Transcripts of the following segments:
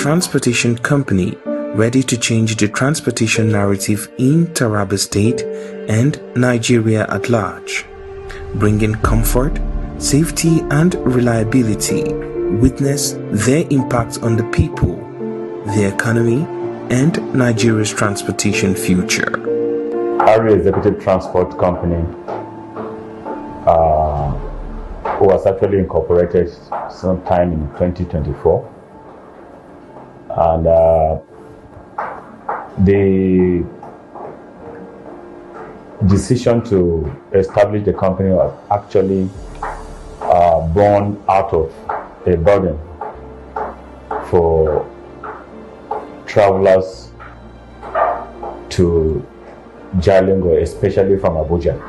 transportation company ready to change the transportation narrative in Taraba State and Nigeria at large, bringing comfort, safety and reliability. Witness their impact on the people, the economy, and Nigeria's transportation future. Ari Executive Transport Company was actually incorporated sometime in 2024, and the decision to establish the company was actually born out of a burden for travelers to Jalingo, especially from Abuja.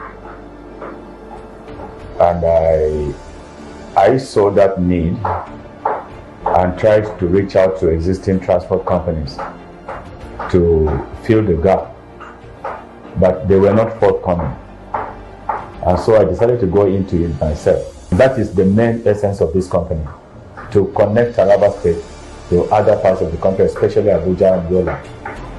And I saw that need and tried to reach out to existing transport companies to fill the gap, but they were not forthcoming. And so I decided to go into it myself. That is the main essence of this company, to connect Taraba State to other parts of the country, especially Abuja and Yola,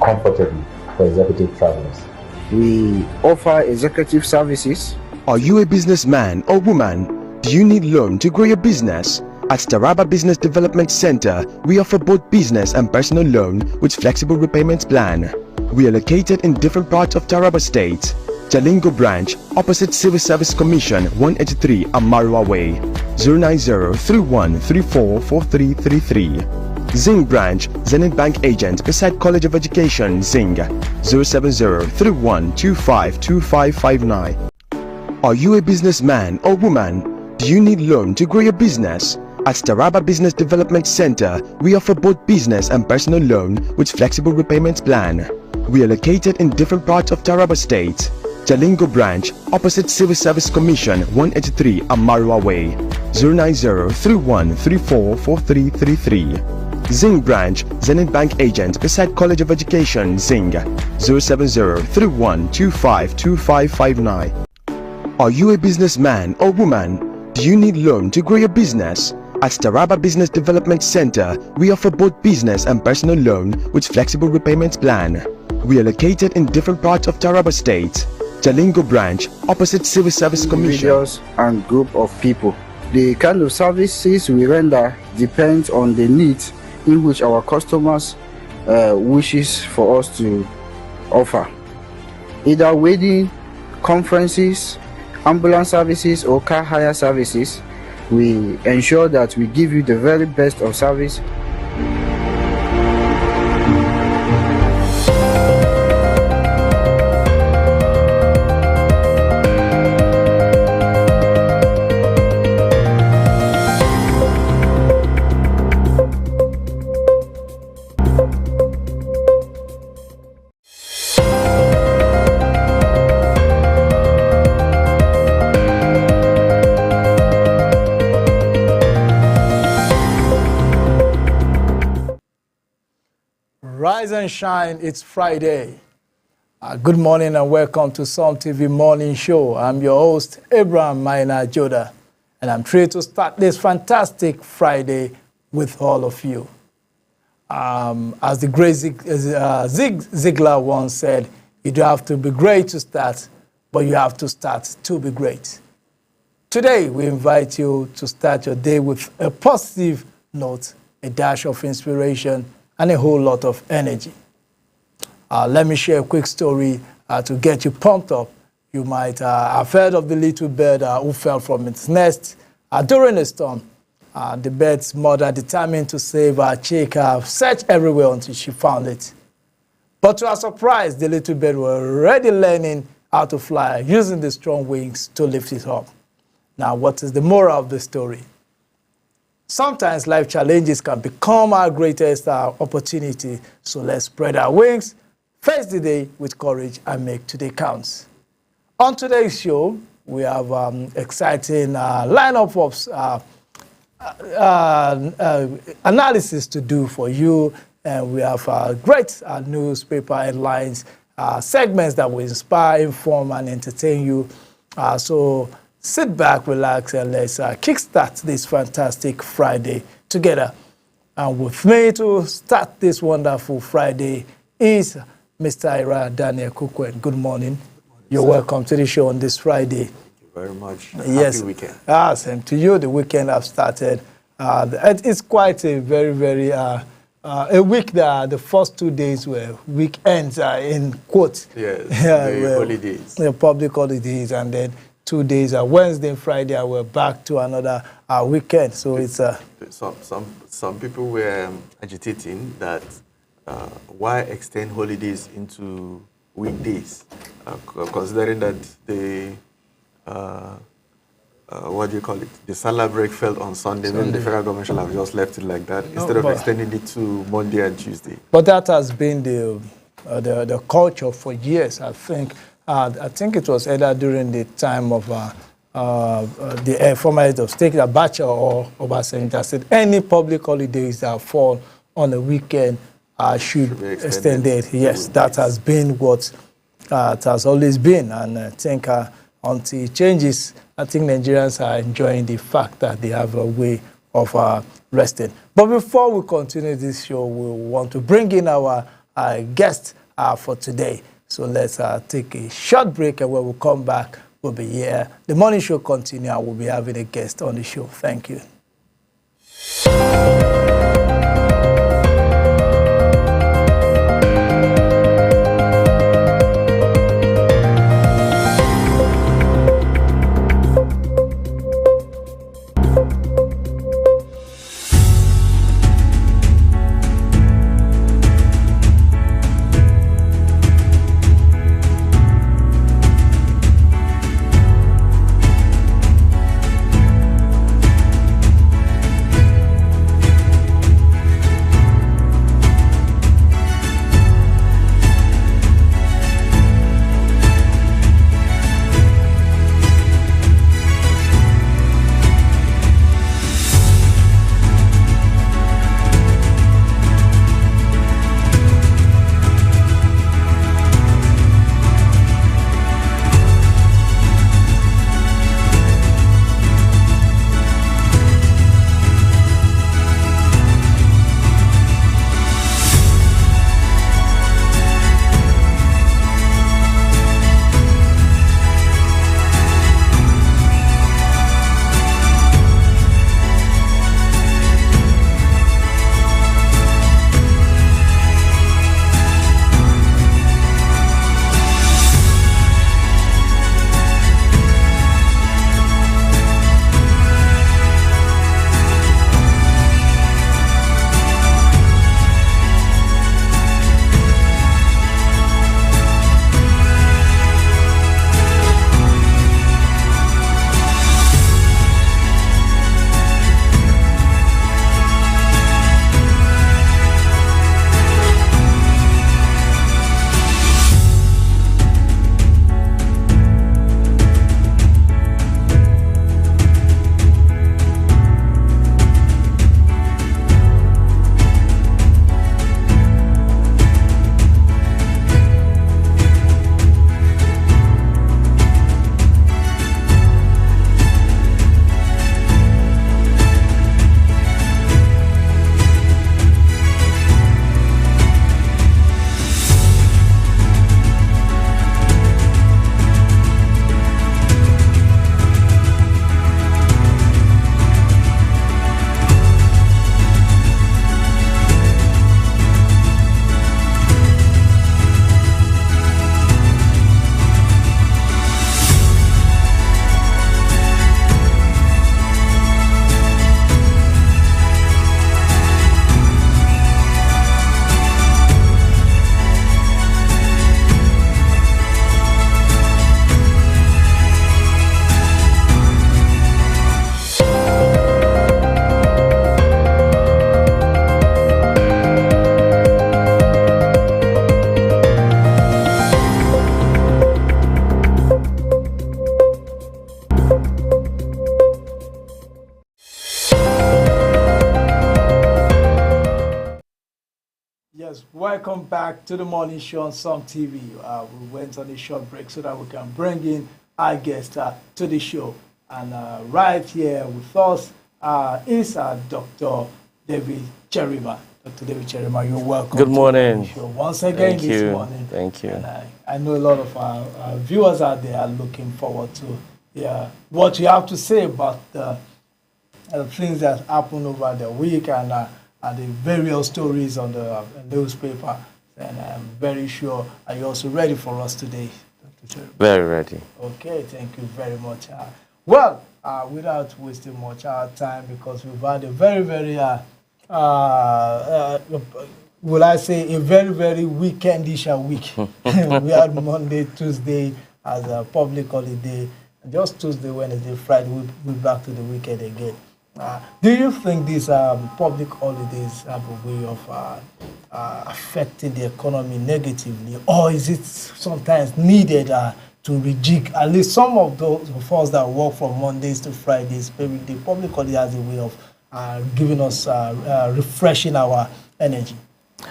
comfortably for executive travelers. We offer executive services. Are you a businessman or woman? Do you need loan to grow your business? At Taraba Business Development Center, we offer both business and personal loan with flexible repayment plan. We are located in different parts of Taraba State. Jalingo branch, opposite Civil Service Commission, 183 Amarua Way, 090-3134-4333. Zing branch, Zenith Bank agent beside College of Education, Zing, 070-3125-2559. Are you a businessman or woman? Do you need loan to grow your business? At Taraba Business Development Center, we offer both business and personal loan with flexible repayment plan. We are located in different parts of Taraba State. Jalingo branch, opposite Civil Service Commission, 183 Amarua Way, 090-3134-4333. Zing branch, Zenith Bank agent beside College of Education, Zing, 070-3125-2559. Are you a businessman or woman? Do you need loan to grow your business? At Taraba Business Development Center, we offer both business and personal loan with flexible repayment plan. We are located in different parts of Taraba State. Jalingo branch, opposite Civil Service Commission. Individuals and group of people. The kind of services we render depends on the needs in which our customers wishes for us to offer. Either wedding, conferences, ambulance services or car hire services, we ensure that we give you the very best of service. Rise and shine, it's Friday. Good morning and welcome to Psalm TV Morning Show. I'm your host, Abraham Maina Joda, and I'm thrilled to start this fantastic Friday with all of you. As the great Zig Ziglar once said, you don't have to be great to start, but you have to start to be great. Today, we invite you to start your day with a positive note, a dash of inspiration, and a whole lot of energy. Let me share a quick story to get you pumped up. You might have heard of the little bird who fell from its nest during a storm. The bird's mother, determined to save her chick, searched everywhere until she found it. But to her surprise, the little bird was already learning how to fly, using the strong wings to lift it up. Now, what is the moral of the story? Sometimes life challenges can become our greatest opportunity, so let's spread our wings, face the day with courage, and make today count. On today's show, we have exciting lineup of analysis to do for you, and we have great newspaper headlines, segments that will inspire, inform, and entertain you. So sit back, relax, and let's kickstart this fantastic Friday together. And with me to start this wonderful Friday is Mr. Ira Daniel Kukwen. Good morning. You're welcome to the show on this Friday. Thank you very much. Yes. Happy weekend. Same to you. The weekend have started. It's quite a very, a week that the first 2 days were weekends in quotes. Yes, the holidays. The public holidays, and then 2 days are Wednesday and Friday, we're back to another weekend. So it's some people were agitating that why extend holidays into weekdays, considering that the what do you call it? The Salah break fell on Sunday. Maybe the federal government should have just left it like that instead of extending it to Monday and Tuesday. But that has been the culture for years. I think it was either during the time of the former head of state, Abacha or Obasanjo, that said any public holidays that fall on a weekend should be extended. Yes, that has been what it has always been, and I think until it changes, I think Nigerians are enjoying the fact that they have a way of resting. But before we continue this show, we want to bring in our guest for today. So let's take a short break, and when we come back, we'll be here. The morning show continue, and we'll be having a guest on the show. Thank you. Yes, welcome back to the morning show on Some TV. We went on a short break so that we can bring in our guest to the show. And right here with us is Dr. David Cherima. Dr. David Cherima, you're welcome. Good morning. Once again Thank you. morning. Thank you. And I know a lot of our viewers out there are looking forward to what you have to say about the things that happened over the week and the various stories on the newspaper. And I'm very sure, are you also ready for us today, Dr. Cherima? Very ready. Okay, thank you very much. Well, without wasting much our time, because we've had a very, very, will I say, a very, very weekendish week. We had Monday, Tuesday as a public holiday. Just Tuesday, Wednesday, Friday, we're back to the weekend again. Do you think these public holidays have a way of affecting the economy negatively, or is it sometimes needed to rejig at least some of those of us that work from Mondays to Fridays? Maybe the public holiday has a way of giving us, refreshing our energy.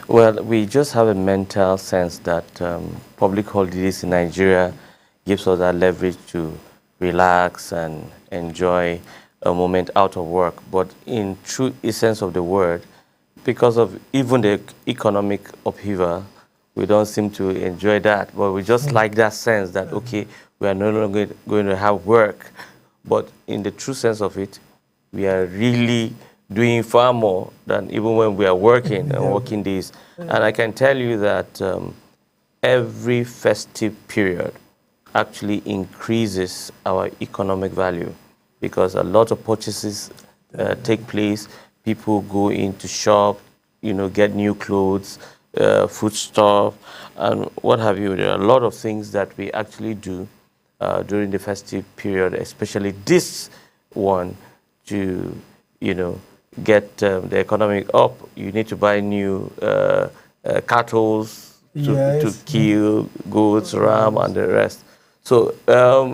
Well, we just have a mental sense that public holidays in Nigeria gives us that leverage to relax and enjoy a moment out of work. But in true essence of the word, because of even the economic upheaval, we don't seem to enjoy that. But we just like that sense that, okay, we are no longer going to have work. But in the true sense of it, we are really doing far more than even when we are working and working days. And I can tell you that every festive period actually increases our economic value, because a lot of purchases take place. People go into shop, get new clothes, food stuff, and what have you. There are a lot of things that we actually do during the festive period, especially this one, to, get the economy up. You need to buy new cattle to kill, goats, ram, and the rest. So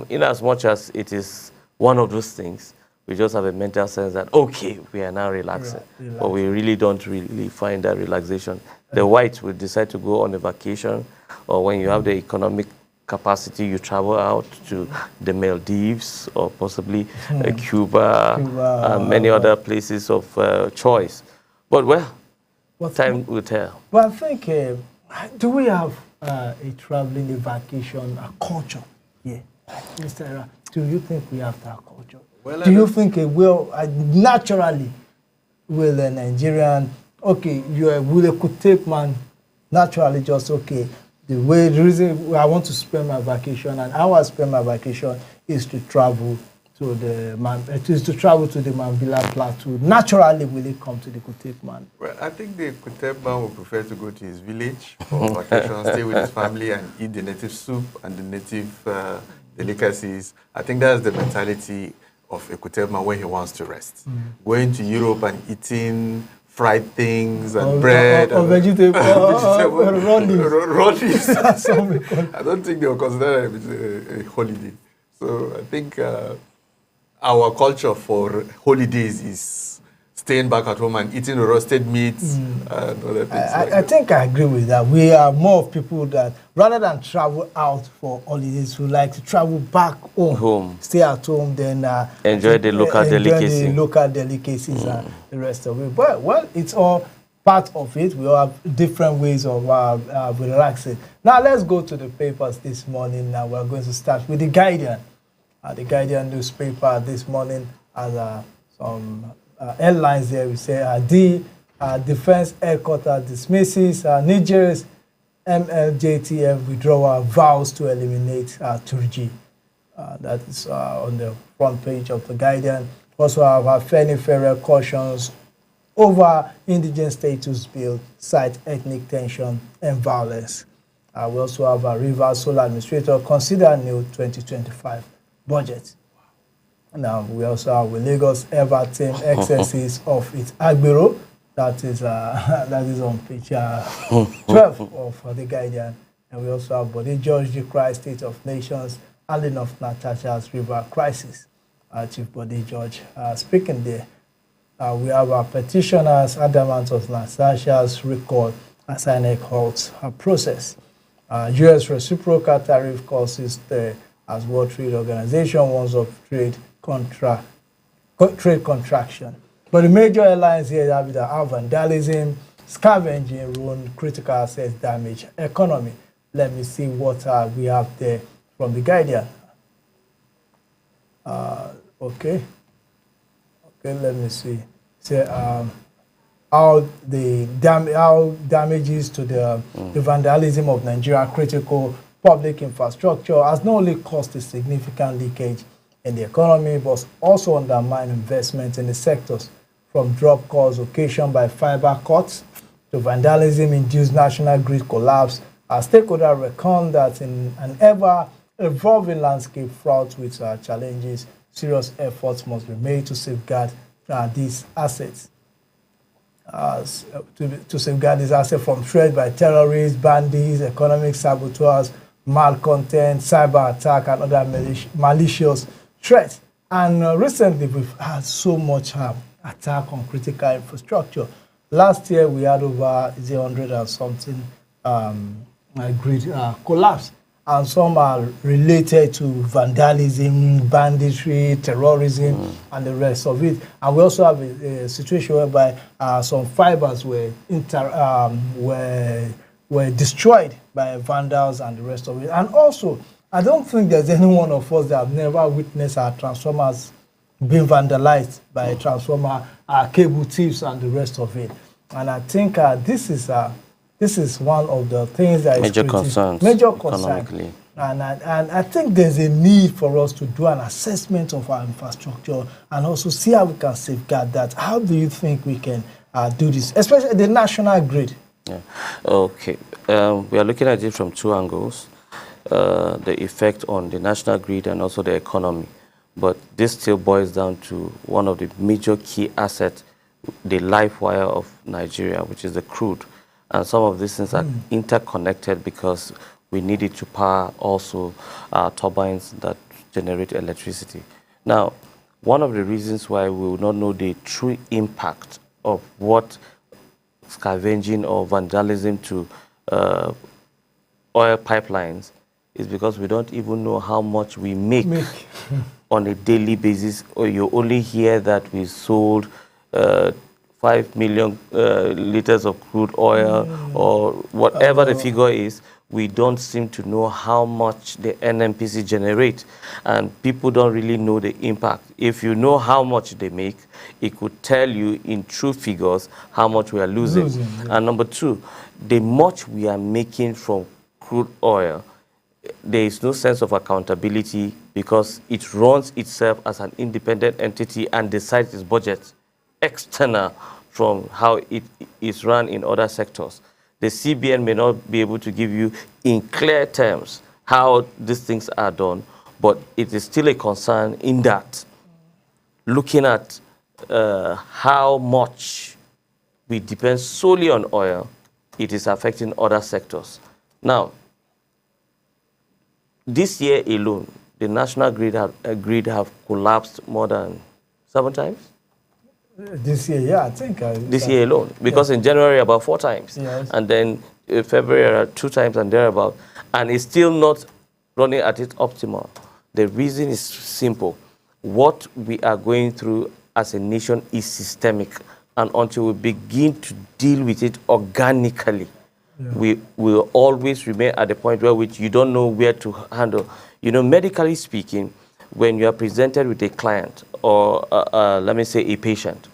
in as much as it is one of those things, we just have a mental sense that, okay, we are now relaxing. But we really don't really find that relaxation. The whites will decide to go on a vacation, or when you have the economic capacity, you travel out to the Maldives or possibly Cuba and many other places of choice. But, time will tell. Well, I think, do we have a traveling, a vacation, a culture? Yeah. Mr. Era, do you think we have that culture? Well, do you think naturally will a Nigerian, will a Kutep man naturally just, the reason I want to spend my vacation and how I spend my vacation is to travel to the Mambila Plateau. Naturally, will it come to the Kutep man? Well, I think the Kutep man would prefer to go to his village for vacation, stay with his family and eat the native soup and the native delicacies. I think that's the mentality of a Kutep man when he wants to rest. Going to Europe and eating fried things and bread or vegetable raw leaves. I don't think they will consider it a holiday. So I think our culture for holidays is staying back at home and eating roasted meats and other things. I think I agree with that. We are more of people that, rather than travel out for holidays, who like to travel back home. Stay at home, then enjoy the local delicacies and the rest of it. But, well, it's all part of it. We all have different ways of relaxing. Now, let's go to the papers this morning. Now, we're going to start with The Guardian. The Guardian newspaper this morning has some headlines there. We say Defense Headquarters dismisses Nigeria's MLJTF withdrawal, vows to eliminate Turji. That is on the front page of The Guardian. Also have Afeni Ferrer cautions over indigenous status bill, cite ethnic tension and violence. We also have a Rivers Solar Administrator consider new 2025 budget. Now, we also have with Lagos Everton excesses of its Agbero. That is on page 12 of The Guardian. And we also have Bode George decries State of Nations, handling of Natasha's river crisis. Chief Bode George speaking there. We have our petitioners adamant of Natasha's recall as INEC halts her process. U.S. reciprocal tariff causes the as World Trade Organization warns of trade contraction. But the major airlines here have vandalism, scavenging, ruin critical assets, damage economy. Let me see what we have there from the Guardian. Okay, let me see. So, how damages to the vandalism of Nigeria critical public infrastructure has not only caused a significant leakage in the economy, but also undermined investment in the sectors, from drop calls occasioned by fiber cuts to vandalism-induced national grid collapse. Our stakeholders reckon that in an ever-evolving landscape fraught with challenges, serious efforts must be made to safeguard these assets. To safeguard these assets from threat by terrorists, bandits, economic saboteurs, malcontent, cyber attack, and other malicious threats. And recently, we've had so much attack on critical infrastructure. Last year, we had over 100 and something grid collapse. And some are related to vandalism, banditry, terrorism, and the rest of it. And we also have a situation whereby some fibers were destroyed by vandals and the rest of it. And also, I don't think there's any one of us that have never witnessed our transformers being vandalized by a transformer, cable thieves, and the rest of it. And I think this is one of the things that major is concerns economically. And I think there's a need for us to do an assessment of our infrastructure and also see how we can safeguard that. How do you think we can do this, especially the national grid? Yeah. Okay. We are looking at it from two angles, the effect on the national grid and also the economy. But this still boils down to one of the major key assets, the life wire of Nigeria, which is the crude. And some of these things are interconnected because we need it to power also turbines that generate electricity. Now, one of the reasons why we will not know the true impact of what scavenging or vandalism to oil pipelines is because we don't even know how much we make on a daily basis, or you only hear that we sold 5 million liters of crude oil or whatever the figure is. We don't seem to know how much the NNPC generate, and people don't really know the impact. If you know how much they make, it could tell you in true figures how much we are losing. And number two, the much we are making from crude oil, there is no sense of accountability because it runs itself as an independent entity and decides its budget external from how it is run in other sectors. The CBN may not be able to give you in clear terms how these things are done, but it is still a concern in that looking at how much we depend solely on oil, it is affecting other sectors. Now, this year alone, the national grid have collapsed more than 7 times. This year, yeah, I think. This year alone, because in January about 4 times, and then February 2 times and thereabout, and it's still not running at its optimal. The reason is simple. What we are going through as a nation is systemic, and until we begin to deal with it organically, we will always remain at the point where which you don't know where to handle. You know, medically speaking, when you are presented with a client or, let me say, a patient,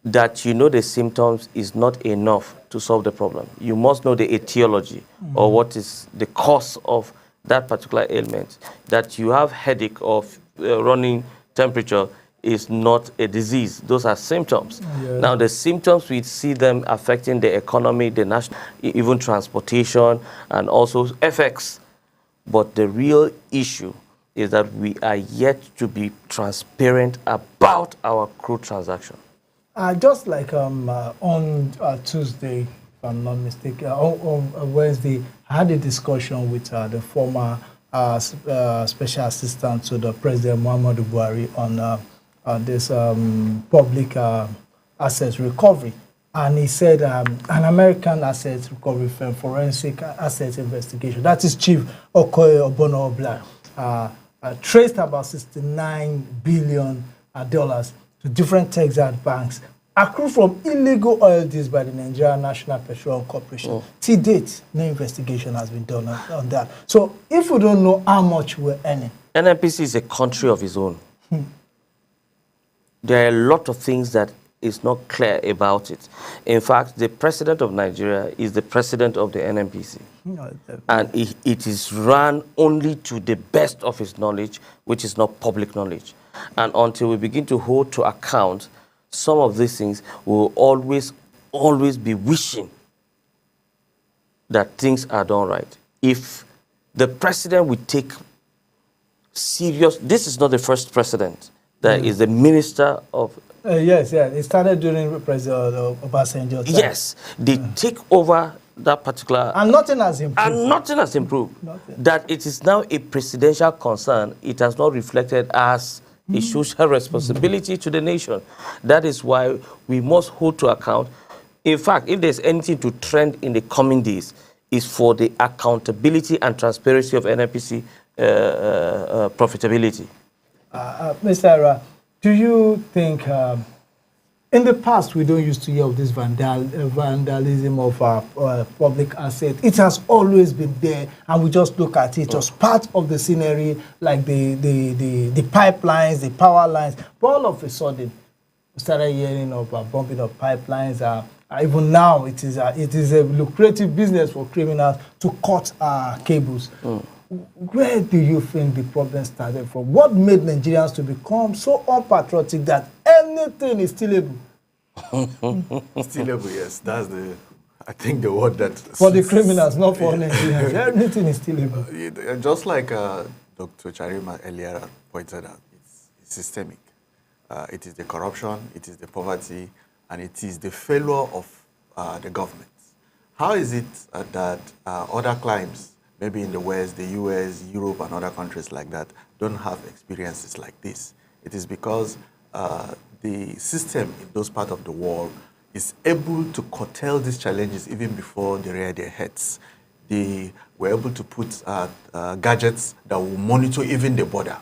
that you know the symptoms is not enough to solve the problem. You must know the etiology or what is the cause of that particular ailment. That you have headache or running temperature is not a disease. Those are symptoms. Now, the symptoms, we see them affecting the economy, the national, even transportation, and also effects. But the real issue is that we are yet to be transparent about our crude transaction. Just like on Tuesday, if I'm not mistaken, on Wednesday, I had a discussion with the former special assistant to the President Muhammadu Buhari on this public assets recovery. And he said an American asset recovery firm, Forensic Asset Investigation, that is Chief Okoye Obono Obla, traced about $69 billion to different Texas banks accrue from illegal oil deals by the Nigerian National Petroleum Corporation. To date, no investigation has been done on that. So if we don't know how much we're earning. NNPC is a country of its own. There are a lot of things that is not clear about it. In fact, the president of Nigeria is the president of the NNPC. And it is run only to the best of his knowledge, which is not public knowledge. And until we begin to hold to account some of these things, we will always be wishing that things are done right. If the president would take serious, this is not the first president that is the minister of... Yes, it started during President Obasanjo. Yes, they take over that particular... And nothing has improved. And nothing has improved. Nothing. That it is now a presidential concern, it has not reflected as a social responsibility to the nation. That is why we must hold to account. In fact, if there's anything to trend in the coming days, is for the accountability and transparency of NNPC profitability. Mr. Ara, do you think in the past we don't used to hear of this vandalism of public assets? It has always been there, and we just look at it as part of the scenery, like the pipelines, the power lines. But all of a sudden, we started hearing of bumping of pipelines. Even now, it is a lucrative business for criminals to cut cables. Where do you think the problem started from? What made Nigerians to become so unpatriotic that anything is stealable? Stealable, yes. That's I think the word that... For the criminals, not for Nigerians. Everything is stealable. Just like Dr. Charima earlier pointed out, it's systemic. It is the corruption, it is the poverty, and it is the failure of the government. How is it that other climes, maybe in the West, the US, Europe, and other countries like that, don't have experiences like this? It is because the system in those parts of the world is able to curtail these challenges even before they rear their heads. They were able to put gadgets that will monitor even the border.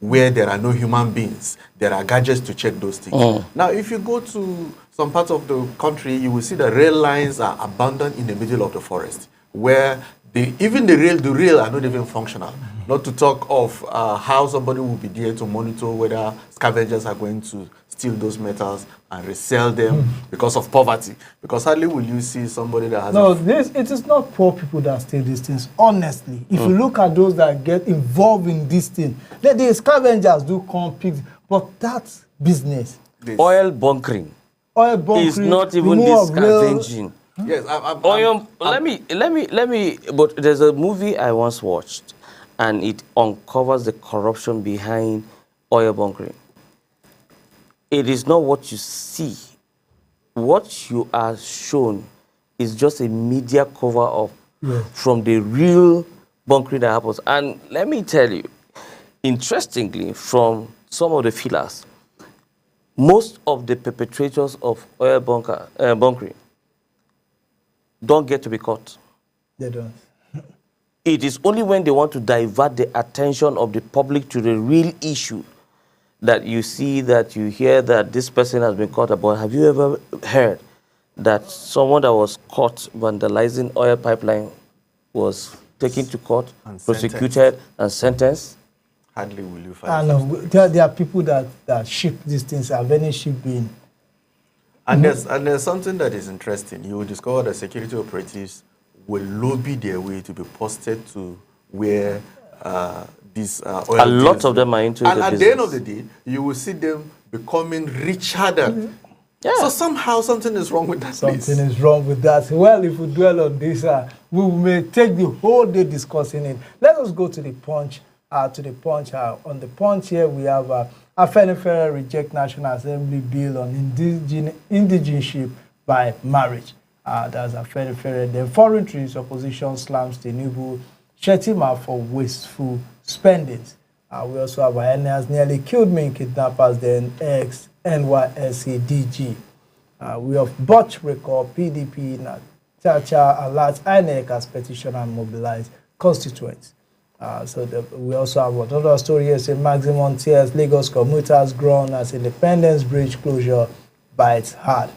Where there are no human beings, there are gadgets to check those things. Now, if you go to some parts of the country, you will see the rail lines are abandoned in the middle of the forest, where even the rail are not even functional. Not to talk of how somebody will be there to monitor whether scavengers are going to steal those metals and resell them because of poverty. Because hardly will you see somebody that has... No, it is not poor people that steal these things, honestly. If you look at those that get involved in this thing, the scavengers do come pick, but that's business. Oil bunkering. Oil bunkering is not even this scavenging. Yes, let me, but there's a movie I once watched, and it uncovers the corruption behind oil bunkering. It is not what you see. What you are shown is just a media cover-up from the real bunkering that happens. And let me tell you, interestingly, from some of the fillers, most of the perpetrators of oil bunkering don't get to be caught. They don't. It is only when they want to divert the attention of the public to the real issue that you see, that you hear that this person has been caught. But have you ever heard that someone that was caught vandalizing oil pipeline was taken to court, prosecuted, and sentenced? Hardly will you find. There are people that ship these things. Have any ship been? And there's something that is interesting. You will discover that security operatives will lobby their way to be posted to where these oil a lot of them are into and the at business. the end of the day, you will see them becoming richer than. So somehow something is wrong with that place. Something is wrong with that. Well, if we dwell on this, we may take the whole day discussing it. Let us go to the Punch. On the Punch here, we have Afenifere reject National Assembly bill on indigenship by marriage. That's Afenifere. Then Foreign Trees opposition slams Tinubu Shetima for wasteful spendings. We also have INEC nearly killed me kidnappers, then ex-NYSC DG. We have Butch record PDP, Chacha alert INEC as petition and mobilize constituents. We also have another story here saying maximum tears, Lagos commuters groan as Independence Bridge closure bites hard.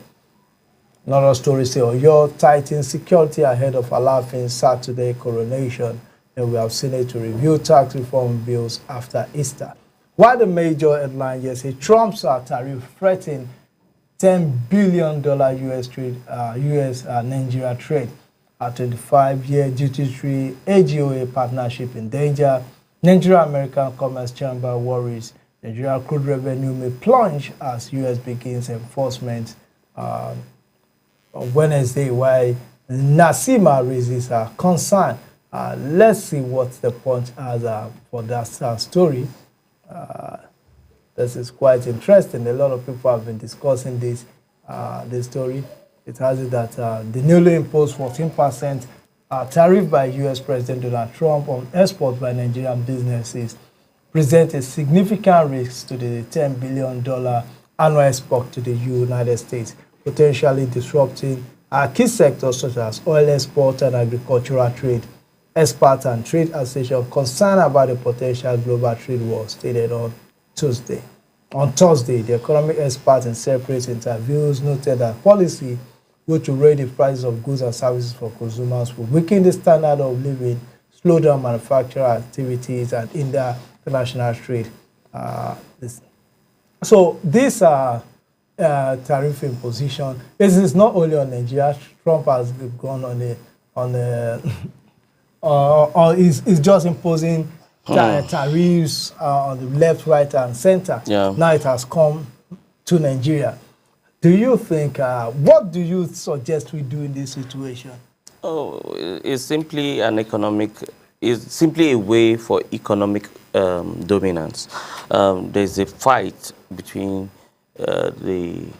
Another story says Oyo tightens security ahead of Alaafin Saturday coronation. And we have seen it to review tax reform bills after Easter. While the major headline here says Trump's tariff threatening $10 billion US-Nigeria trade. A 25-year duty-free AGOA partnership in danger. Nigeria-American Commerce Chamber worries Nigeria crude revenue may plunge as U.S. begins enforcement on Wednesday, while Nasima raises her concern. Let's see what the Punch has for that story. This is quite interesting. A lot of people have been discussing this story. It has it that the newly imposed 14% tariff by U.S. President Donald Trump on exports by Nigerian businesses present a significant risk to the $10 billion annual export to the United States, potentially disrupting key sectors such as oil export and agricultural trade. Experts and trade associations concerned about the potential global trade war stated on Thursday. On Thursday, the economic experts in separate interviews noted that policy which will raise the prices of goods and services for consumers will weaken the standard of living, slow down manufacturing activities, and hinder international trade. So this tariff imposition is not only on Nigeria. Trump has gone is just imposing tariffs on the left, right, and center. Yeah. Now it has come to Nigeria. Do you think, what do you suggest we do in this situation? Oh, it's simply it's simply a way for economic dominance. There's a fight between the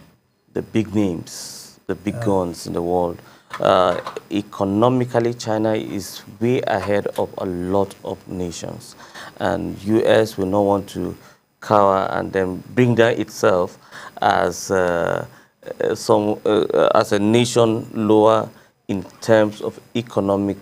big names, the big guns in the world. Economically, China is way ahead of a lot of nations, and U.S. will not want to cower and then bring down itself as as a nation lower in terms of economic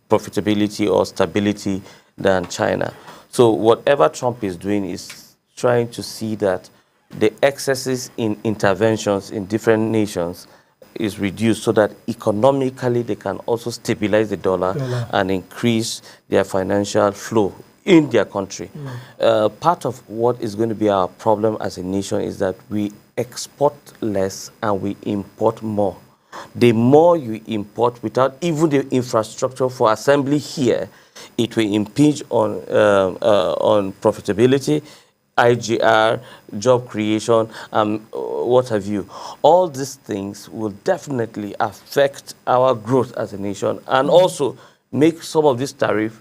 profitability or stability than China. So whatever Trump is doing is trying to see that the excesses in interventions in different nations is reduced so that economically they can also stabilize the dollar and increase their financial flow in their country. Part of what is going to be our problem as a nation is that we export less and we import more. The more you import without even the infrastructure for assembly here, it will impinge on profitability, IGR, job creation, what have you. All these things will definitely affect our growth as a nation and also make some of these tariffs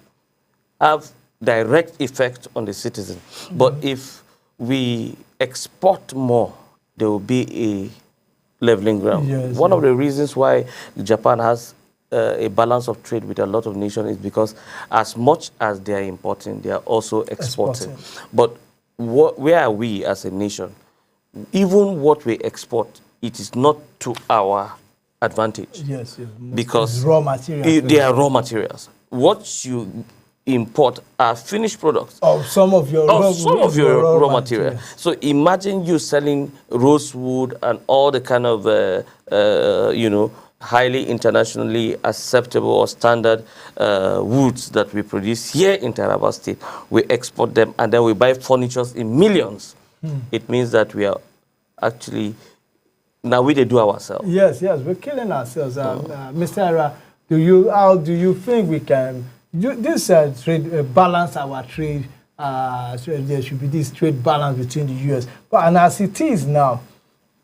have direct effect on the citizen. But if we export more, there will be a leveling ground. Yes, One of the reasons why Japan has a balance of trade with a lot of nations is because as much as they are importing, they are also exporting. But where are we as a nation? Even what we export, it is not to our advantage. Yes, because it's raw materials. They are raw materials. What you import are finished products. Of some of your raw material. So imagine you selling rosewood and all the kind of highly internationally acceptable or standard woods that we produce here in Taraba State. We export them and then we buy furniture in millions. It means that we are actually now we do ourselves. Yes, we're killing ourselves. Mr. Ira, how do you think we can this trade balance our trade? There should be this trade balance between the U.S. And as it is now,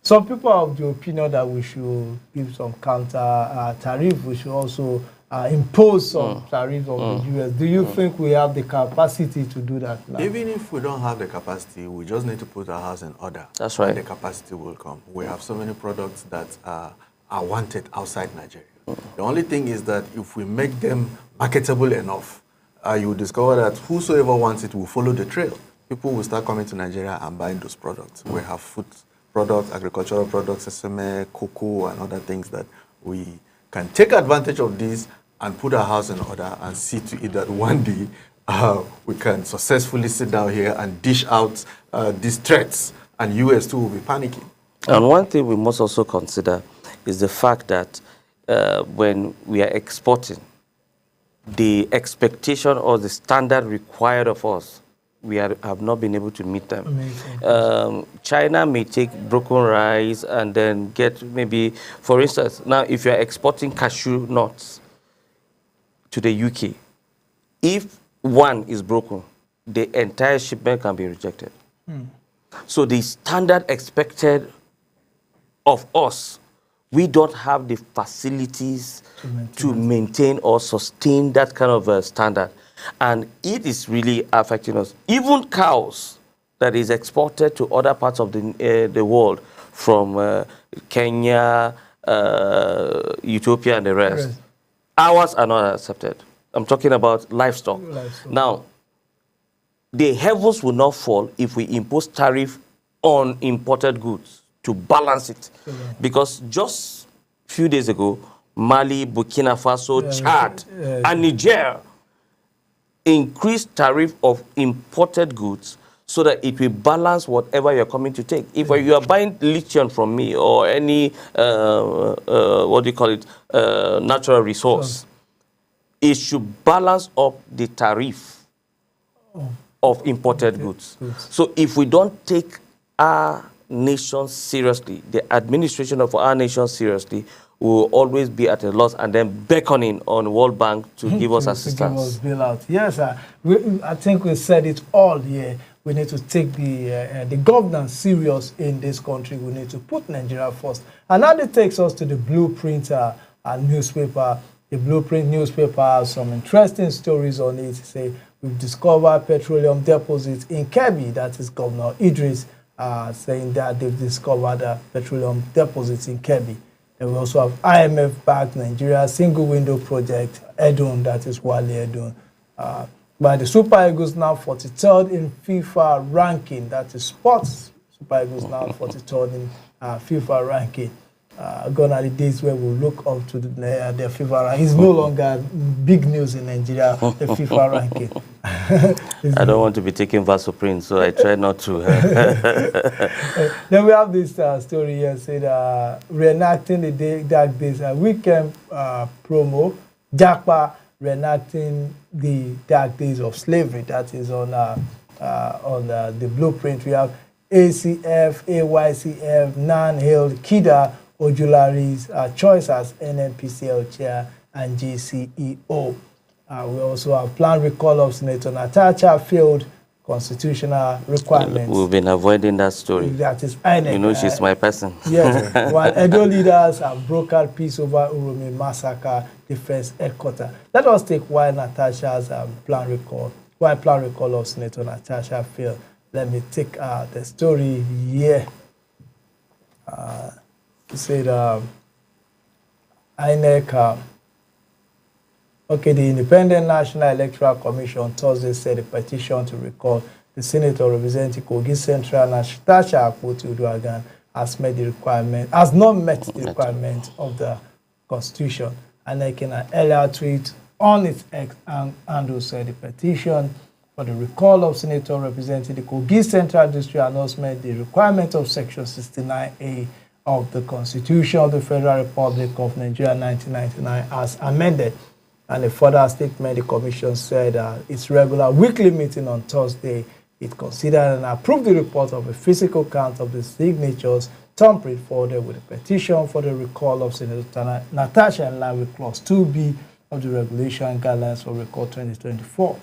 some people are of the opinion that we should give some counter tariff. We should also impose some tariff on the U.S. Do you think we have the capacity to do that now? Even if we don't have the capacity, we just need to put our house in order. That's right. And the capacity will come. We have so many products that are wanted outside Nigeria. The only thing is that if we make them marketable enough, you will discover that whosoever wants it will follow the trail. People will start coming to Nigeria and buying those products. We have food products, agricultural products, sesame, cocoa, and other things that we can take advantage of these and put our house in order and see to it that one day we can successfully sit down here and dish out these threats, and US too will be panicking. And one thing we must also consider is the fact that when we are exporting, the expectation or the standard required of us, we have not been able to meet them. China may take broken rice and then get maybe, for instance, now if you're exporting cashew nuts to the UK, if one is broken, the entire shipment can be rejected. So the standard expected of us, we don't have the facilities to maintain or sustain that kind of standard. And it is really affecting us. Even cows that is exported to other parts of the world from Kenya, Ethiopia, and the rest, ours are not accepted. I'm talking about livestock. Now, the heavens will not fall if we impose tariff on imported goods to balance it. Because just a few days ago, Mali, Burkina Faso, Chad, and Niger increased tariff of imported goods so that it will balance whatever you're coming to take. If you are buying lithium from me or any, what do you call it, natural resource, it should balance up the tariff of imported goods. So if we don't take our nation seriously, the administration of our nation seriously, we will always be at a loss and then beckoning on World Bank to give us assistance. To give us bailout. Yes, I think we said it all here. We need to take the governance serious in this country. We need to put Nigeria first. And that it takes us to the Blueprint newspaper. The Blueprint newspaper has some interesting stories on it. Say we've discovered petroleum deposits in Kebbi. That is Governor Idris saying that they've discovered petroleum deposits in Kebbi. And we also have IMF-backed Nigeria single window project, Edun, that is Wale Edun. But the Super Eagles now 43rd in FIFA ranking, that is sports. Super Eagles now 43rd in FIFA ranking. Gone are the days where we look up to their FIFA ranking. It's no longer big news in Nigeria, the FIFA ranking. I don't want to be taking Vasoprene, so I try not to. Then we have this story here, said reenacting the dark days, a weekend promo, Jakpa reenacting the dark days of slavery. That is on the Blueprint. We have ACF, AYCF, Non-Hailed, Kida, Ojulari's choice as NNPCL chair and GCEO. We also have planned recall of Senator Natasha failed constitutional requirements. We've been avoiding that story. That is INEC. You know, she's my person. Yes. While Edo leaders have brokered peace over Uromi massacre defense headquarters. Let us take why Natasha's planned recall of Senator Natasha failed. Let me take the story here. He said INEC. Okay, the Independent National Electoral Commission Thursday said a petition to recall the senator representing Kogi Central, Natasha Akpoti-Uduaghan, has not met the requirement of the Constitution. And like in an earlier tweet on its ex handle said the petition for the recall of senator representing the Kogi Central District has not met the requirement of Section 69A of the Constitution of the Federal Republic of Nigeria 1999 as amended. And a further statement, the Commission said its regular weekly meeting on Thursday, it considered and approved the report of a physical count of the signatures tampered forwarded with a petition for the recall of Senator Natasha in line with Clause 2B of the Regulation and Guidelines for Recall 2024.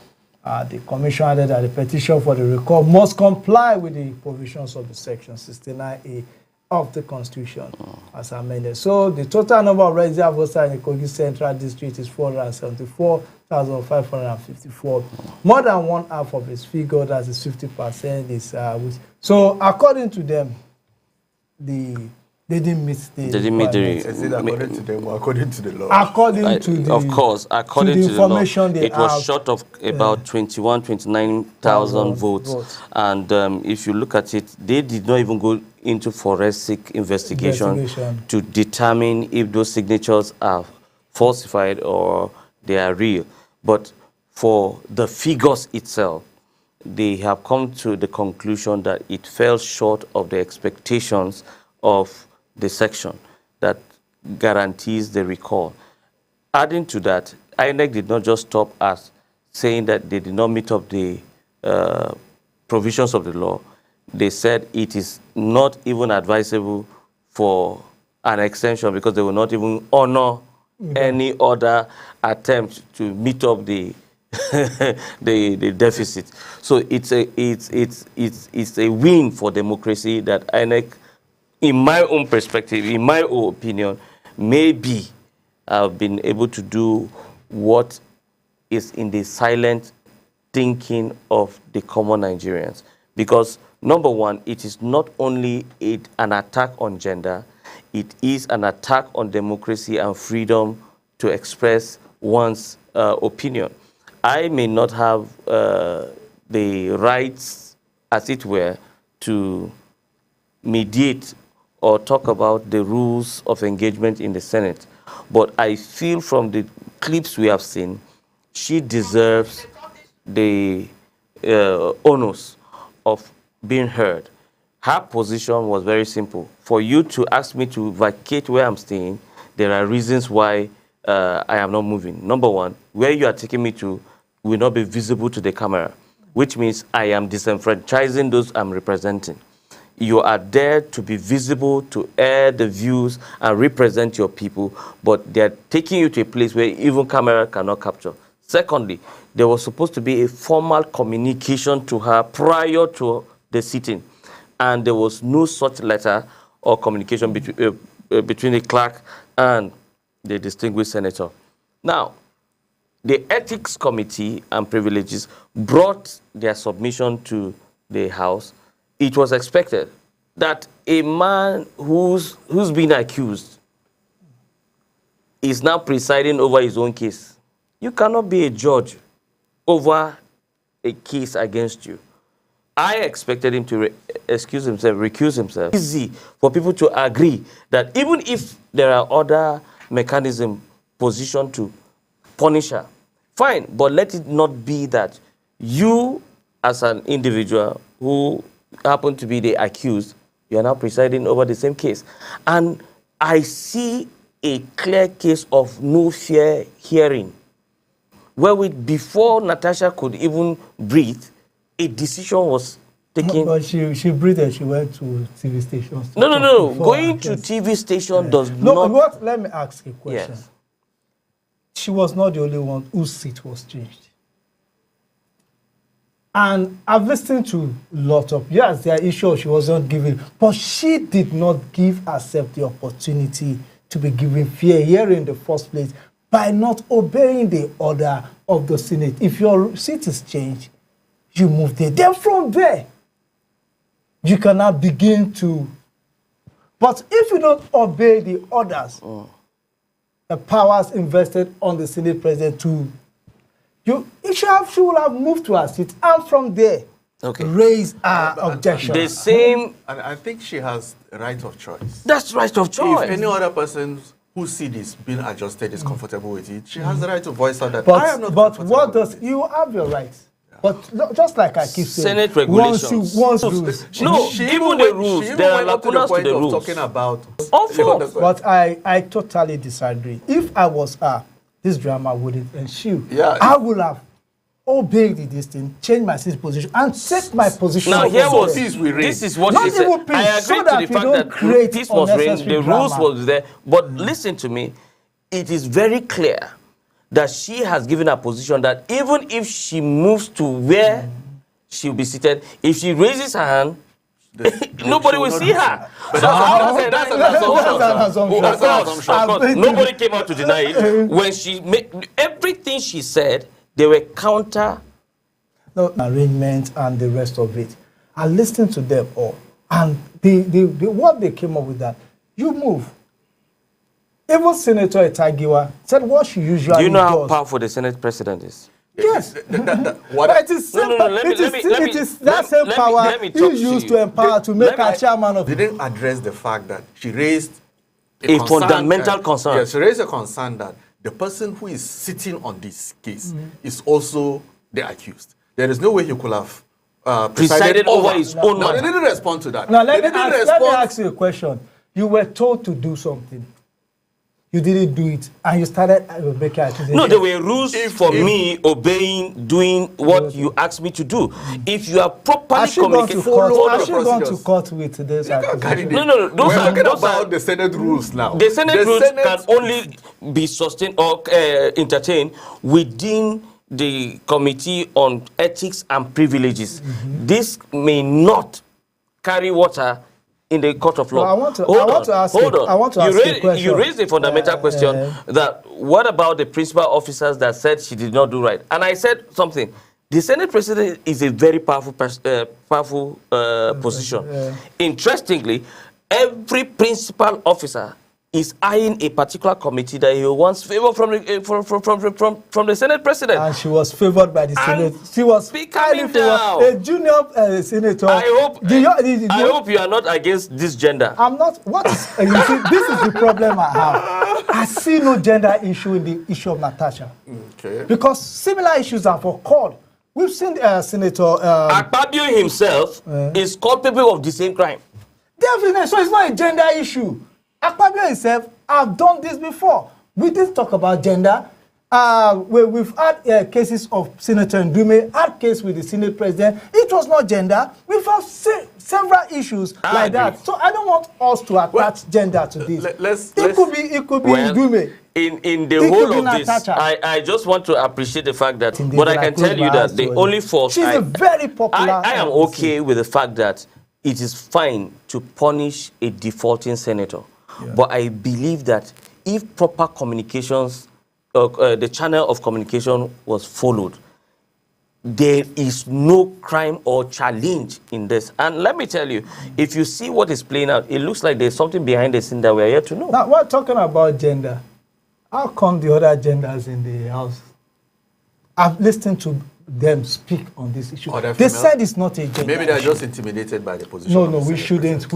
The Commission added that the petition for the recall must comply with the provisions of the Section 69A of the Constitution as amended. So the total number of registered voters in the Kogi Central District is 474,554. More than one half of its figure, that is 50%, is so according to them, they didn't meet the Is it according to them or according to the law? According to the, of course, according to the information law, it was short of about 29,000 votes. And if you look at it, they did not even go into forensic investigation to determine if those signatures are falsified or they are real. But for the figures itself, they have come to the conclusion that it fell short of the expectations of the section that guarantees the recall. Adding to that, INEC did not just stop at saying that they did not meet up the provisions of the law. They said it is not even advisable for an extension because they will not even honor any other attempt to meet up the the deficit. So it's a win for democracy that INEC, in my own perspective, in my own opinion, maybe have been able to do what is in the silent thinking of the common Nigerians. Because number one, it is not only an attack on gender, it is an attack on democracy and freedom to express one's opinion. I may not have the rights, as it were, to mediate or talk about the rules of engagement in the Senate. But I feel from the clips we have seen, she deserves the onus of being heard. Her position was very simple. For you to ask me to vacate where I'm staying, there are reasons why I am not moving. Number one, where you are taking me to will not be visible to the camera, which means I am disenfranchising those I'm representing. You are there to be visible, to air the views and represent your people, but they're taking you to a place where even camera cannot capture. Secondly, there was supposed to be a formal communication to her prior to the sitting, and there was no such letter or communication between the clerk and the distinguished senator. Now, the Ethics Committee and Privileges brought their submission to the House. It was expected that a man who's been accused is now presiding over his own case. You cannot be a judge over a case against you. I expected him to recuse himself. It's easy for people to agree that even if there are other mechanisms positioned to punish her, fine, but let it not be that you, as an individual who happen to be the accused, you are now presiding over the same case. And I see a clear case of no fair hearing, where before Natasha could even breathe, a decision was taken. But she breathed and she went to TV stations. No. Going to TV station does not... What? Let me ask a question. Yes. She was not the only one whose seat was changed. And I've listened to a lot of, yes, there are issues she wasn't given, but she did not give herself the opportunity to be given fair hearing in the first place by not obeying the order of the Senate. If your seat is changed, you move there. Then from there, you cannot begin to... But if you don't obey the orders, the powers invested on the Senate president she will have moved to her seat and from there raise her objection. The same... And I think she has right of choice. That's right of choice. If any other person who sees this being adjusted is comfortable with it, she has the right to voice out that I am not But what does... You have your rights. But just like I keep saying, Senate regulations. Once rules. No, even the rules, there are lacunas to the rules. Talking about... But I totally disagree. If I was her, this drama wouldn't ensue. Yeah. I would have obeyed this thing, change my seat position, and take my position. Now, here was peace we raised. This is what Not she said. even peace, I agree so to the that fact that peace was raised, the rules was there. But listen to me, it is very clear that she has given a position that even if she moves to where she'll be seated, if she raises her hand, nobody will see her. That's an assumption. Nobody came out to deny it. When she made everything she said, they were counter arrangements and the rest of it. I listened to them all, and what they came up with that you move. Even Senator Etagiwa said what she usually does. Do you know how powerful the Senate president is? Yes. But it is that same power he used to empower to make her chairman of... They didn't address the fact that she raised a fundamental concern. Yes, she raised a concern that the person who is sitting on this case is also the accused. There is no way he could have presided over his own No, matter. they didn't respond to that. Now, let They me didn't ask you a question. You were told to do something. You didn't do it, and you started making accusations. No, there were rules for me obeying, doing what you asked me to do. If you are properly communicating, Has she gone to court with this accusation? No. We're talking about the Senate rules now. The Senate rules can only be sustained or entertained within the Committee on Ethics and Privileges. This may not carry water in the court of law. I want to ask you a question. You raised a fundamental question that what about the principal officers that said she did not do right? And I said something. The Senate President is a very powerful position. Interestingly, every principal officer is eyeing a particular committee that he wants favor from the Senate President. And she was favored by the Senate. She was calming down. A junior senator. I hope you are not against this gender. I'm not. What is, you see, this is the problem I have. I see no gender issue in the issue of Natasha. Okay. Because similar issues have occurred. We've seen Senator... Akpabio himself is culpable of the same crime. Definitely. So it's not a gender issue. Akpabio himself, I've done this before. We did talk about gender. We've had cases of Senator Ndume, had case with the Senate President. It was not gender. We've had several issues like that. So I don't want us to attach gender to this. It could be Ndume. In the whole of this, I just want to appreciate the fact that, but I can tell you that the only force... She's a very popular... I am okay with the fact that it is fine to punish a defaulting senator. Yeah. But I believe that if proper communications, the channel of communication was followed, there is no crime or challenge in this. And let me tell you, if you see what is playing out, it looks like there's something behind the scene that we're here to know. Now, we're talking about gender. How come the other genders in the House? I've listened to them speak on this issue. They said it's not a gender Maybe they're issue. just intimidated by the position. No, we shouldn't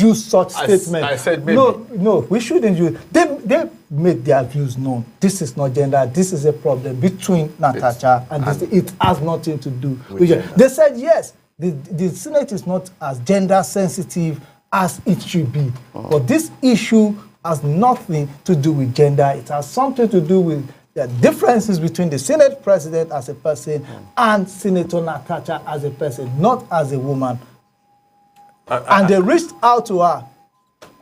use such statements. I said maybe. No, we shouldn't use. They made their views known. This is not gender. This is a problem between Natasha and this. It has nothing to do with gender. They said yes. The Senate is not as gender sensitive as it should be. But this issue has nothing to do with gender. It has something to do with the differences between the Senate President as a person and Senator Natasha as a person, not as a woman. And they reached out to her.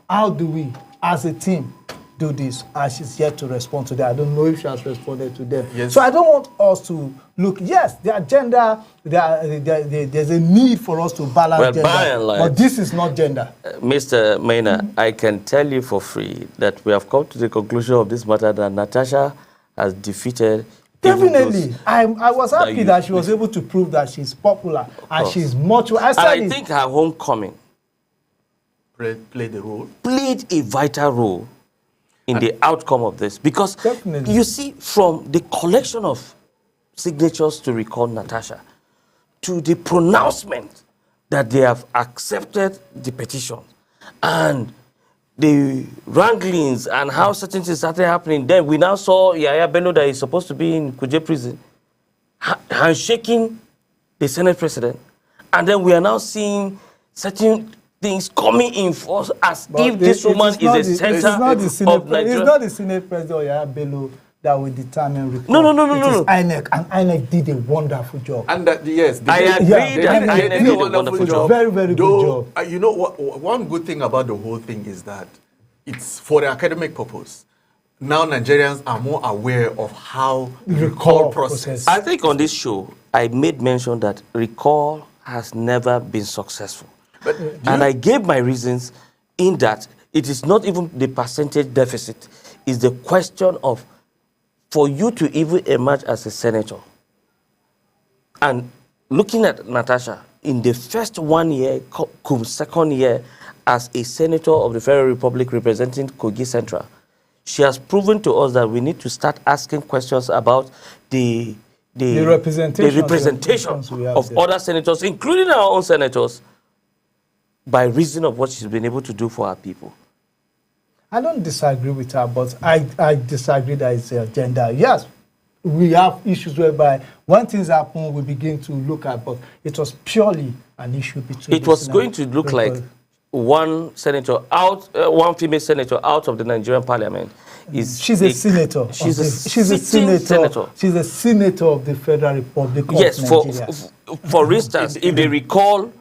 How do we, as a team, do this? And she's yet to respond to that. I don't know if she has responded to them. Yes. So I don't want us to look, yes, the agenda, there's a need for us to balance gender. By and large, but this is not gender. Mr. Maina, I can tell you for free that we have come to the conclusion of this matter that Natasha has defeated. Definitely. I was happy that she was able to prove that she's popular and she's much... I think her homecoming played a vital role in the outcome of this. Because you see, from the collection of signatures to recall Natasha to the pronouncement that they have accepted the petition and the wranglings and how certain things started happening. Then we now saw Yahaya Bello that is supposed to be in Kuje prison, handshaking the Senate President. And then we are now seeing certain things coming in force as if this woman is a center of Nigeria. It's not the Senate President Yahaya Bello that will determine recall. No. It is INEC, and INEC did a wonderful job. And that, yes, I agree that INEC did a wonderful job. Very, very good job. You know what? One good thing about the whole thing is that it's for the academic purpose. Now Nigerians are more aware of how the recall process. I think on this show, I made mention that recall has never been successful. And I gave my reasons in that it is not even the percentage deficit. It's the question of for you to even emerge as a senator. And looking at Natasha, in the first 1 year, second year, as a senator of the Federal Republic representing Kogi Central, she has proven to us that we need to start asking questions about the representation of other senators, including our own senators, by reason of what she's been able to do for our people. I don't disagree with her, but I disagree that it's a gender. Yes, we have issues whereby when things happen, we begin to look at, but it was purely an issue between. It was going to look like one senator out, one female senator out of the Nigerian parliament. She's a senator. She's a senator. She's a senator of the Federal Republic of Nigeria. Yes, for instance, if the recall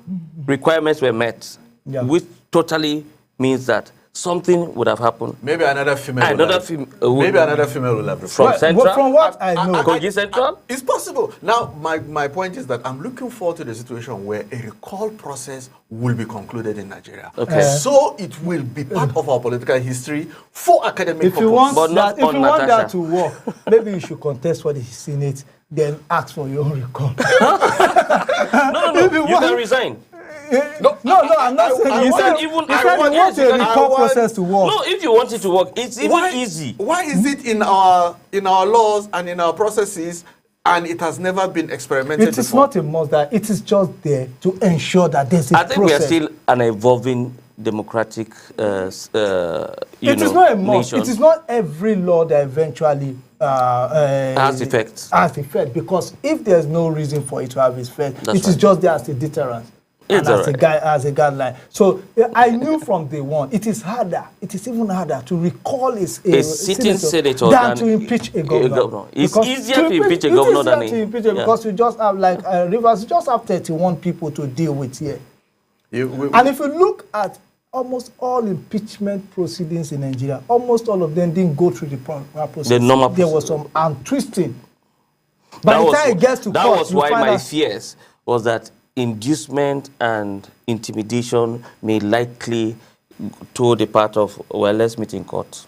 requirements were met, which totally means that something would have happened. Maybe another female. Maybe another female will have from Central. From what I know, Kogi Central. It's possible. Now, my point is that I'm looking forward to the situation where a recall process will be concluded in Nigeria. Okay. So it will be part of our political history for academic purposes. If you want that to work, maybe you should contest for the Senate, then ask for your own recall. No. You can resign. No, I'm not saying you said even I want the recall process to work. No, if you want it to work, it's even easy. Why is it in our laws and in our processes, and it has never been experimented? It is not a must. That it is just there to ensure that there's a process. I think we are still an evolving democratic, it is not a must. Nation. It is not every law that eventually has effect. Has effect, because if there's no reason for it to have effect, it is just there as a deterrent. And as a guideline. So I knew from day one, it is harder. It is even harder to recall a sitting senator than to impeach a governor. It's easier to impeach a governor than because you just have, like Rivers, you just have 31 people to deal with here. And if you look at almost all impeachment proceedings in Nigeria, almost all of them didn't go through the process. The normal there was some twisting. By the time it gets to court, that was why my fears was that inducement and intimidation may likely to the part of, well, let's meet in court.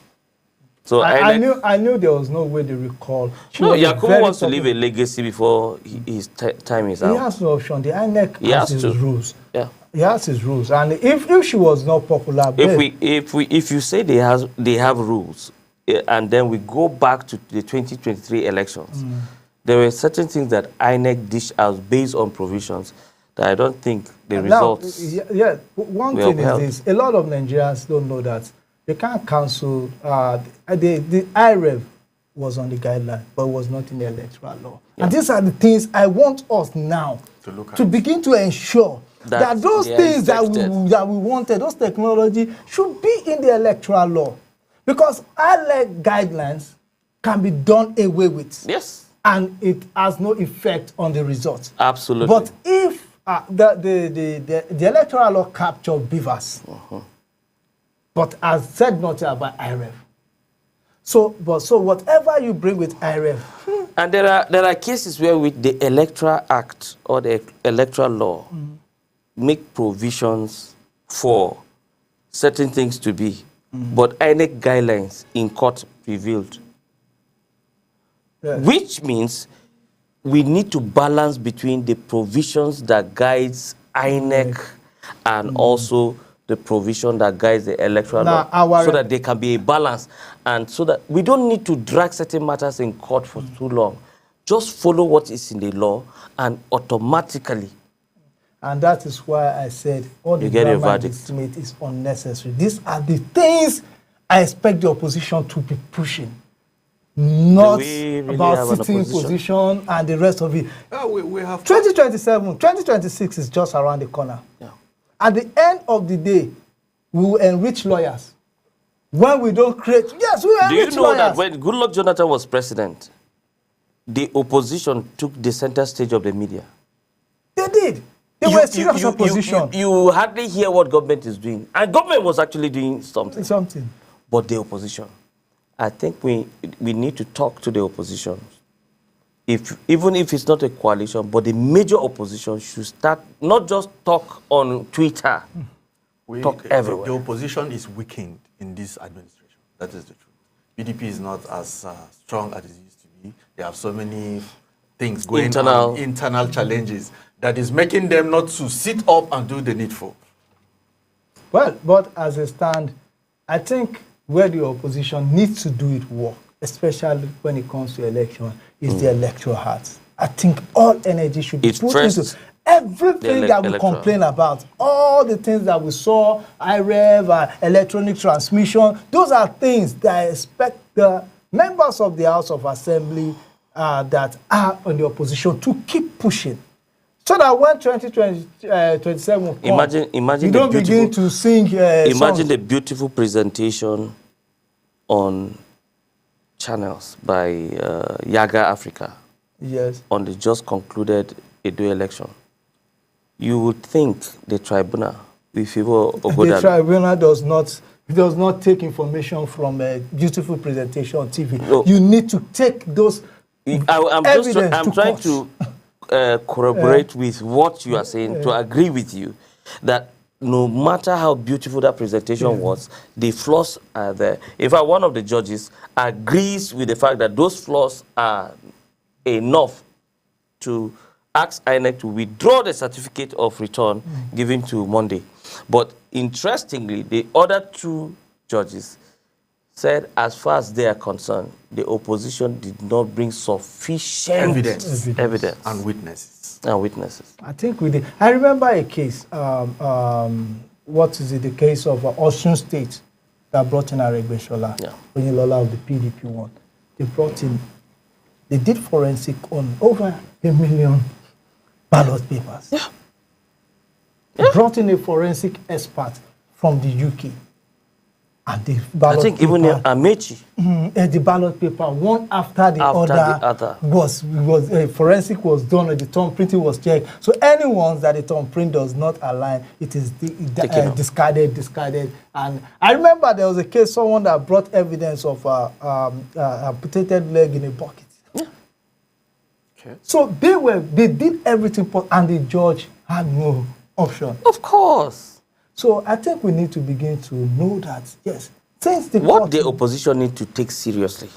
So I knew there was no way to recall. Yakubu wants to leave a legacy before his time is out. He has no option. The INEC has his rules. Yeah. He has his rules, and if she was not popular, if you say they have rules, and then we go back to the 2023 elections, there were certain things that INEC dished out based on provisions that I don't think the results. One thing is this: a lot of Nigerians don't know that they can't cancel. The IREV was on the guideline, but was not in the electoral law. Yeah. And these are the things I want us now to begin to ensure that those things that we wanted, those technology, should be in the electoral law, because IREV guidelines can be done away with. Yes. And it has no effect on the results. Absolutely. But if the electoral law captured beavers, but as said not about IREV. So whatever you bring with IREV. And there are cases where with the Electoral Act or the electoral law make provisions for certain things to be, but INEC guidelines in court prevailed. Yes. Which means we need to balance between the provisions that guides INEC and also the provision that guides the electoral law, so that there can be a balance, and so that we don't need to drag certain matters in court for too long. Just follow what is in the law, and automatically. And that is why I said all the drama estimate is unnecessary. These are the things I expect the opposition to be pushing. Not about sitting position and the rest of it. We have 2027, 2026 is just around the corner. Yeah. At the end of the day, we will enrich lawyers. When we don't create, yes, we will enrich lawyers. Do you know that when Goodluck Jonathan was president, the opposition took the center stage of the media? They did. They were serious opposition. You hardly hear what government is doing. And government was actually doing something. But the opposition. I think we need to talk to the opposition. Even if it's not a coalition, but the major opposition should start, not just talk on Twitter, talk everywhere. The opposition is weakened in this administration. That is the truth. PDP is not as strong as it used to be. They have so many things going on, internal challenges, that is making them not to sit up and do the needful. Well, but as a stand, I think where the opposition needs to do its work, especially when it comes to election, is the electoral heart. I think all energy should be put into everything that we complain about, all the things that we saw, IREV, electronic transmission, those are things that I expect the members of the House of Assembly that are on the opposition to keep pushing. So that when 2027 will come, imagine you don't begin to sing imagine songs. the beautiful presentation on channels by Yaga Africa. Yes. On the just concluded Edo election. You would think the tribunal will favor Ogodan. The tribunal does not take information from a beautiful presentation on TV. No. You need to take those I'm trying to corroborate with what you are saying, to agree with you that no matter how beautiful that presentation was, the flaws are there. In fact, one of the judges agrees with the fact that those flaws are enough to ask INEC to withdraw the certificate of return given to Monday. But interestingly, the other two judges said as far as they are concerned, the opposition did not bring sufficient evidence. And witnesses. I think we did. I remember a case, what is it, the case of Osun State that brought in Aregbesola, Oyinlola of the PDP one. They brought in, they did forensic on over 1 million ballot papers. They brought in a forensic expert from the UK. And the ballot I think paper, even Amechi. The ballot paper, one after the other. Was forensic was done, the thumb printing was checked. So any ones that the thumb print does not align, it is discarded. And I remember there was a case, someone that brought evidence of a amputated leg in a bucket. Okay. So they did everything, and the judge had no option. Of course. So I think we need to begin to know that, yes, since what the opposition need to take seriously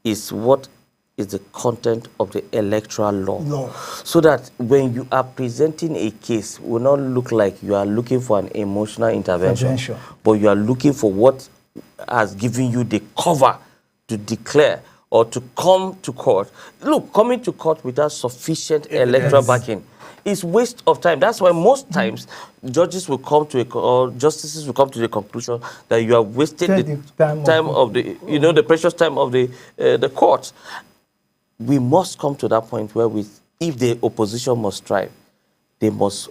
is what is the content of the electoral law. So that when you are presenting a case, it will not look like you are looking for an emotional intervention. But you are looking for what has given you the cover to declare or to come to court. Look, coming to court without sufficient electoral backing is waste of time. That's why most times judges will come to or justices will come to the conclusion that you have wasted the time of the, the precious time of the court. We must come to that point where if the opposition must strive, they must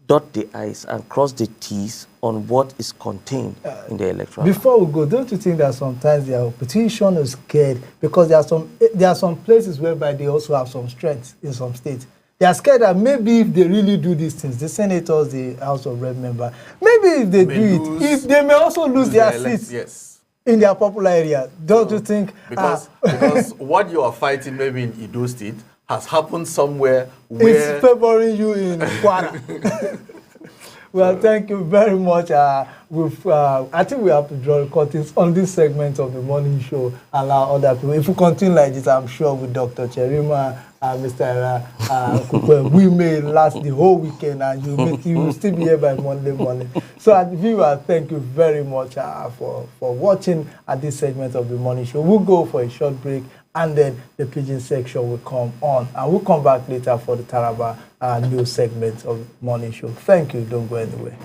dot the I's and cross the T's on what is contained in the electoral. Before we go, don't you think that sometimes the opposition is scared because there are some places whereby they also have some strength in some states. They are scared that maybe if they really do these things, the senators, the House of Rep member, maybe if they do it, if they may also lose their seats in their popular area. Don't you think? Because what you are fighting maybe in Edo State has happened somewhere where... It's favoring you in Kwara. Well, thank you very much. I think we have to draw the curtains on this segment of the morning show. Allow other people. If we continue like this, I'm sure with Dr. Cherima, Mr. Kukwe, we may last the whole weekend, and you will still be here by Monday morning. So, as viewers, thank you very much for watching at this segment of the morning show. We'll go for a short break, and then the Pidgin section will come on. And we'll come back later for the Taraba news segment of the morning show. Thank you. Don't go anywhere.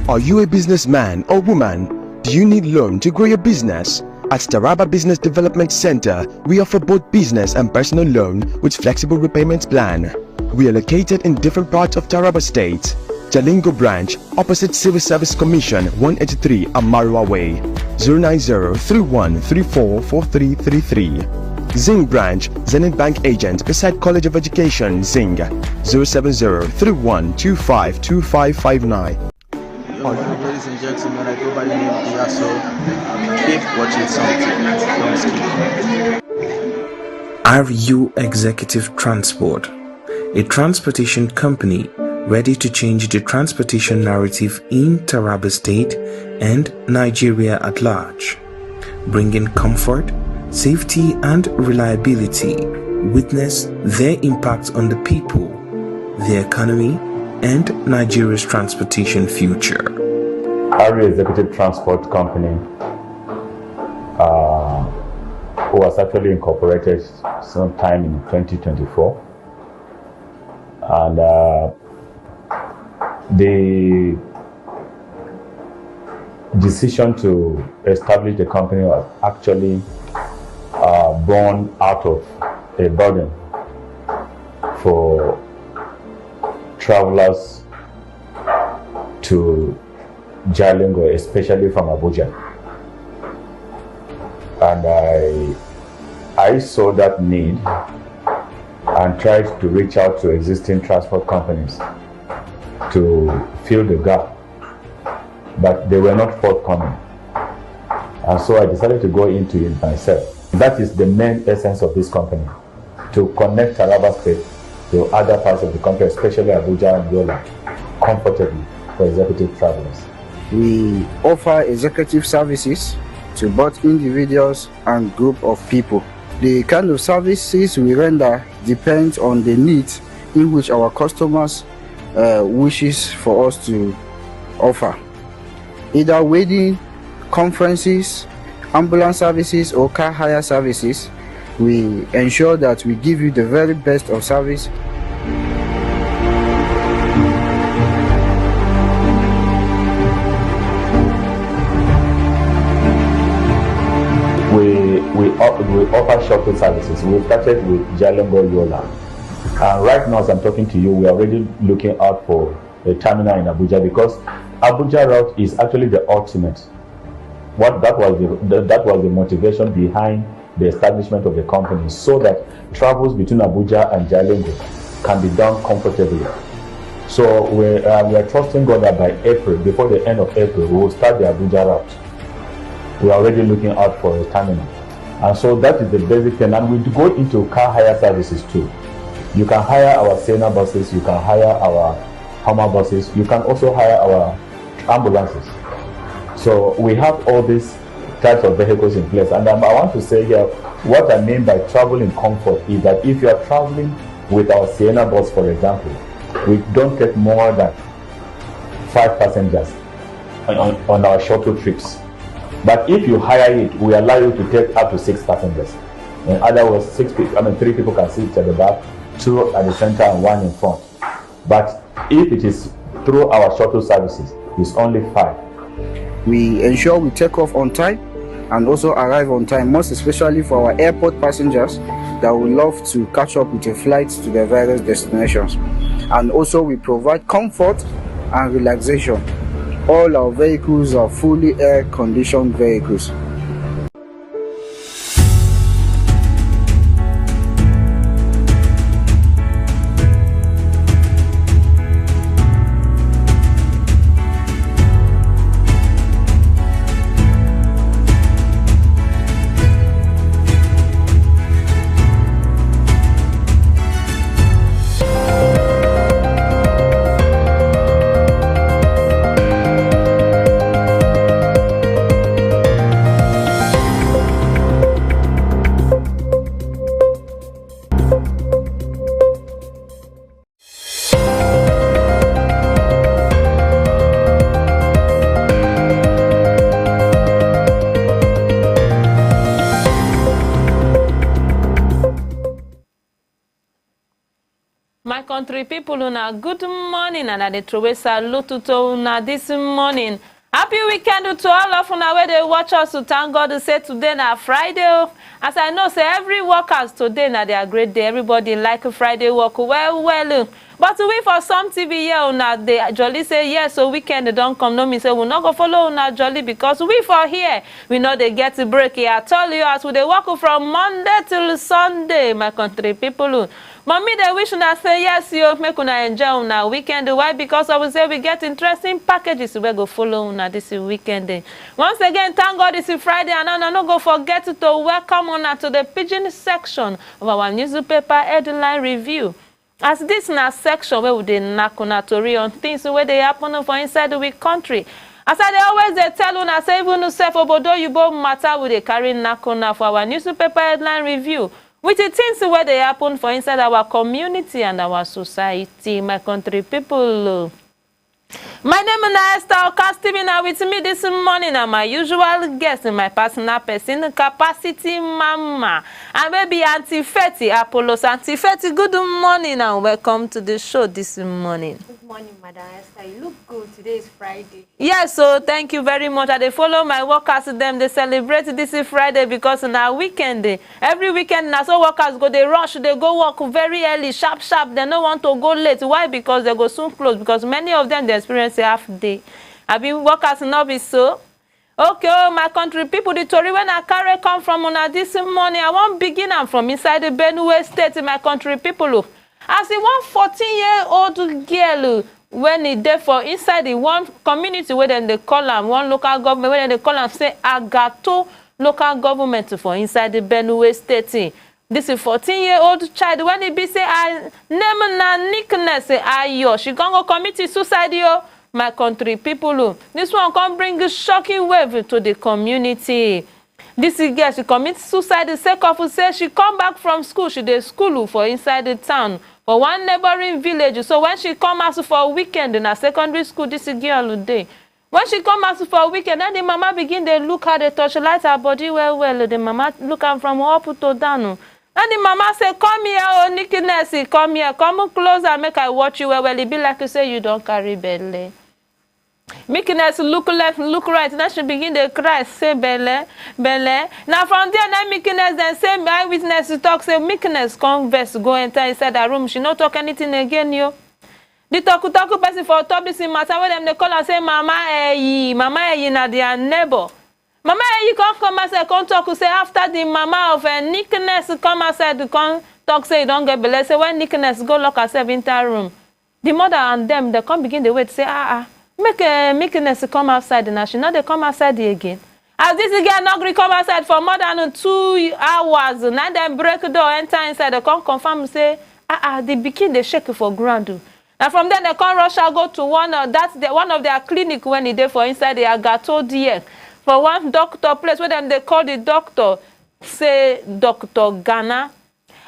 Are you a businessman or woman? Do you need loan to grow your business? At Taraba Business Development Center, we offer both business and personal loan with flexible repayment plan. We are located in different parts of Taraba State. Jalingo branch, opposite Civil Service Commission, 183 Amarua Way, 090-3134-4333. Zing branch, Zenith Bank agent beside College of Education, Zing, 070-3125-2559. Ladies and gentlemen, I go by the name of Yaso. Keep watching something. RU Executive Transport, a transportation company ready to change the transportation narrative in Taraba State and Nigeria at large, bringing comfort, safety and reliability. Witness their impact on the people, the economy, and Nigeria's transportation future. Harry Executive Transport Company was actually incorporated sometime in 2024, and the decision to establish the company was actually born out of a burden for travelers to Jalingo, especially from Abuja. And I saw that need and tried to reach out to existing transport companies to fill the gap, but they were not forthcoming. And so I decided to go into it myself. That is the main essence of this company, to connect Taraba State to other parts of the country, especially Abuja and Yola, comfortably for executive travelers. We offer executive services to both individuals and group of people. The kind of services we render depends on the needs in which our customers wishes for us to offer. Either wedding, conferences, ambulance services or car hire services, we ensure that we give you the very best of service. We offer shuttle services. We started with Jalingo Yola. And right now, as I'm talking to you, we are already looking out for a terminal in Abuja, because Abuja route is actually the ultimate. That was the motivation behind the establishment of the company, so that travels between Abuja and Jalingo can be done comfortably. So we are trusting God that by April, before the end of April, we will start the Abuja route. We are already looking out for a terminal. And so that is the basic thing. And we go into car hire services too. You can hire our Sienna buses, you can hire our Hummer buses, you can also hire our ambulances. So we have all these types of vehicles in place. And I want to say here, what I mean by travel in comfort is that if you are traveling with our Sienna bus, for example, we don't take more than 5 passengers on our shuttle trips. But if you hire it, we allow you to take up to 6 passengers. In other words, 3 people can sit at the back, 2 at the center and 1 in front. But if it is through our shuttle services, it's only 5. We ensure we take off on time and also arrive on time, most especially for our airport passengers that would love to catch up with a flight to their various destinations. And also we provide comfort and relaxation. All our vehicles are fully air-conditioned vehicles. My country people, una good morning, and I dey throw a salute to una this morning. Happy weekend to all of una where they watch us. To thank God to say today na Friday. As I know, say every workers today na their great day. Everybody like a Friday work well. But we for some TV here, una they jolly say yes, so weekend they don't come. No me say we not go follow una jolly, because we for here we know they get to break here. I tell you, as we they work from Monday till Sunday, my country people. Mommy, they wish una say yes, you make una enjoy una weekend. Why? Because I will say we get interesting packages we go follow una this weekend. Once again, thank God it's Friday, and I no go forget to welcome una to the Pidgin section of our newspaper headline review. As this na section where we dey knack una tori on things wey dey happen for inside the country. As I dey always dey tell una say even sef obodo oyibo matter we dey carry knack una for our newspaper headline review with the things wey dey happen for inside our community and our society, my country people. My name is Esther Okastimi, now with me this morning and my usual guest in my personal person capacity mama and baby Auntie Fetty Apollos. Auntie Fetty, good morning and welcome to the show this morning. Good morning, Madam Esther. You look good. Today is Friday. Yes, so thank you very much. I dey follow my workers them. They celebrate this Friday because na weekend day. Every weekend na so workers go they rush, they go work very early, sharp. They don't want to go late. Why? Because they go soon close. Because many of them they experience a half day. I been workers not be so. Okay, oh, my country people, the story when I carry come from una this morning, I won't begin am from inside the Benue State, my country people. As the one 14-year-old girl when he there for inside the one community where then they call am one local government where they call am say Agato local government for inside the Benue State. This is 14-year-old child when he be say I name na nickness say Ayo. She go commit suicide yo. My country people, this one can bring a shocking wave to the community. This girl, she commits suicide the sake of say she come back from school. She did school for inside the town for one neighboring village. So when she come out for a weekend in a secondary school, this girl day. When she come out for a weekend, then the mama begin to look at the torchlight her body well. The mama look at from up to down. And the mama say, come here, oh Nickness, come here, come close and make I watch you well. It be like you say you don't carry belly. Meekness look left, look right. Then she begin to cry, say belle. Now from there, now Meekness then say eyewitness to talk, say Meekness converse, go enter inside the room. She not talk anything again, yo. The talk person for top this matter where them they call and say Mama Eyi na their neighbor. Mama Eyi come outside, come talk, say after the mama of Nickness come outside, come talk, say you don't get belle. Say when Nickness go lock herself into her room, the mother and them they come begin to wait, say make Meekness come outside now. She know they come outside again. As this girl not agree come outside for more than 2 hours, now them break the door, enter inside, they come confirm say, the begin they shake for ground. And from then they come rush go to one of their clinic when they there for inside the Agato DX. For one doctor place where them they call the doctor, say Dr. Ghana.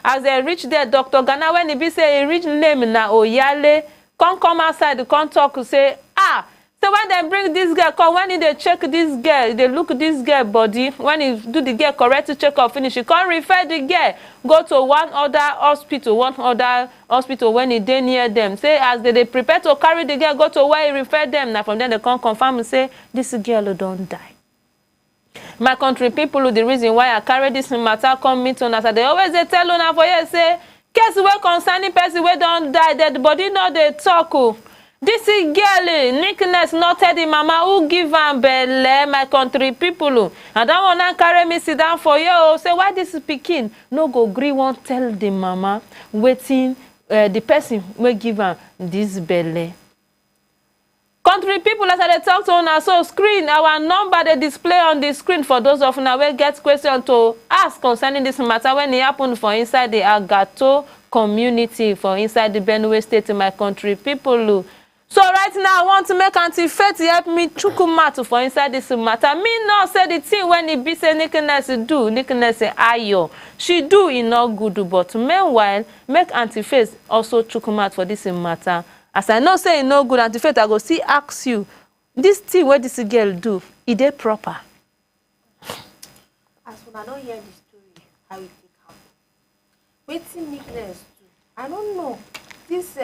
As they reach there, Dr. Ghana, when he be say he reach name na Oyale, come outside, come talk, say, so when they bring this girl, come when they check this girl, they look this girl body, when he do the girl correct check up finish, he can't refer the girl, go to one other hospital when he dey near them. Say as they prepare to carry the girl, go to where he refer them. Now from then they come confirm and say, this girl don't die. My country people, the reason why I carry this matter come meet on us, they always they tell una for you say, case where concerning person where don't die, dead body no they talk. This girl, Nickness not tell the mama who give am belle, my country people. I don't want to carry me sit down for you. Say why this pikin no go gree won't tell the mama waiting the person will give am this belle. Country people, as I talk to una, so screen our number they display on the screen for those of una wey get question to ask concerning this matter when it happen for inside the Agato community for inside the Benue State, my country people. So right now, I want to make Auntie Fetty help me chukumatu for inside this matter. Me now say the thing when it be say Nickness do, Nickness say Ayo. She do it not good, but meanwhile, make Auntie Fetty also chukumat for this matter. As I know say it no good, Auntie Fetty, I go see ask you, this thing where this girl do, is it proper? As when I don't hear the story, how it happen. Waiting Nickness do, I don't know. This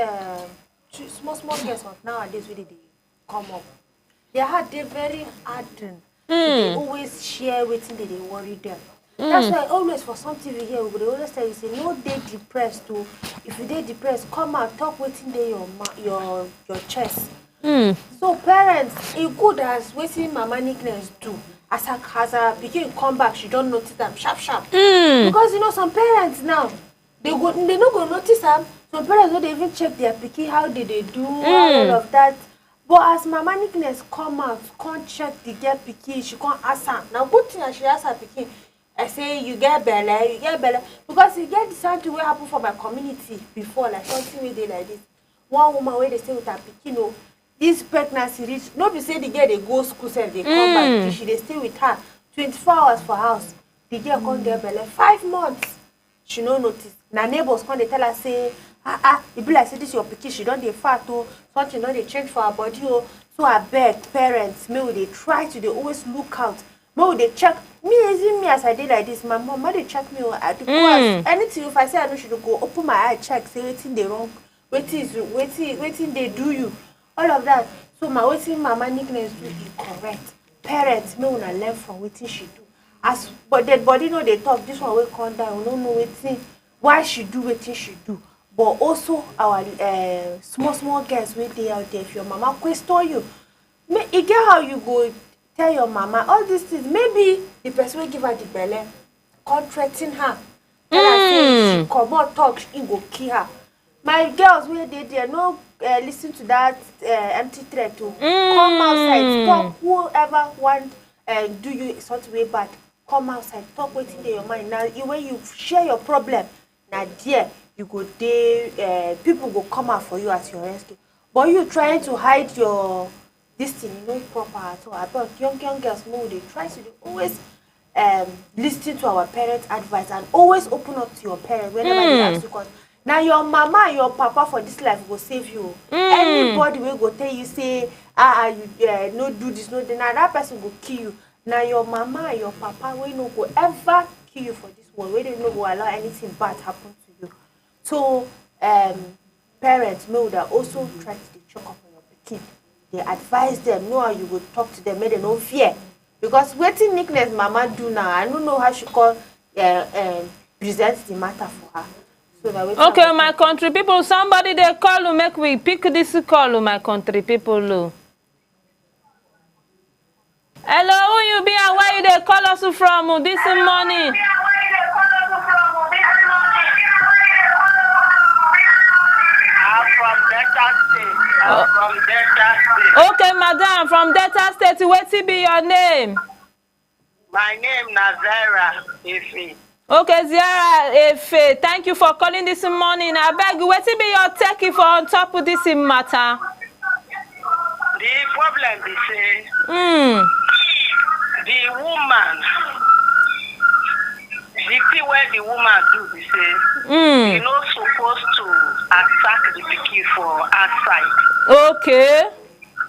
small girls of nowadays really they come up. Their heart they very ardent. They always share waiting that they worry them. That's why always for some TV here we always tell you say no day depressed too. If you dey depressed, come out talk waiting there your chest. So parents, it good as waiting Mama Nickness do. As a begin come back, she don't notice them sharp. Because you know some parents now they not go notice them. Some parents don't even check their picky, how did they do, all of that. But as Mama Nickness come out, can't check the girl picky, she can't ask her. Now good thing that she ask her picky, I say you get belle, because you get the something wey happen for my community before, like something wey dey like this. One woman wey dey stay with her pikin, oh, this pregnancy reach, no be say the girl dey go school sef dey come back, she dey stay with her 24 hours for house. The girl come get belle 5 months, she no notice. Na neighbors come dey tell her say, e be like say this your pikin, she don dey fat oh, something don dey change for her body oh. So abeg parents, make we dey try to dey always look out, make we dey check. Me as I dey like this, my mom dey check me oh, I dey go anything. If I say I no should go open my eye check, say wetin dey wrong, wetin dey do you, all of that. So my wetin mama Nickness do is correct. Parents, make una learn from wetin she do. As but dead body no dey talk, this one wey come down, we no know wetin, why she do wetin she do. But also our small girls wey dey out there, if your mama question you, e get how you go tell your mama all these things. Maybe the person wey give her the belle come threaten her, tell her say she comot talk, e go kill her. My girls wey dey there, no listen to that empty threat to come outside, talk. Whoever want do you something way bad, come outside, talk wetin dey your mind. Now when you share your problem, now there you go dey, people go come out for you as your rescue. But you trying to hide your this thing, you know, proper at all. About young girls, no, they try to always listen to our parents' advice and always open up to your parents whenever they ask you questions. Now your mama and your papa for this life will save you. Anybody will go tell you say, you no do this, no do that. That person will kill you. Now your mama and your papa will no go ever kill you for this world. We don't know will allow anything bad happen to you. So parents know that also try to check up on your kid. They advise them, know how you will talk to them, make them no fear. Because waiting Nickness mama do now, I don't know how she call present the matter for her. So that okay, my country people, somebody they call you, make we pick this call, my country people. Hello, who you be and where you they call us from this morning? From Delta State. Okay, madam, from Delta State, what be your name? My name is Zara Efe. Okay, Zara Efe, thank you for calling this morning. I beg, what be your take for on top of this matter? The problem is say, the woman, the thing where the woman do is say, you're not supposed to attack the pikin for outside. Okay.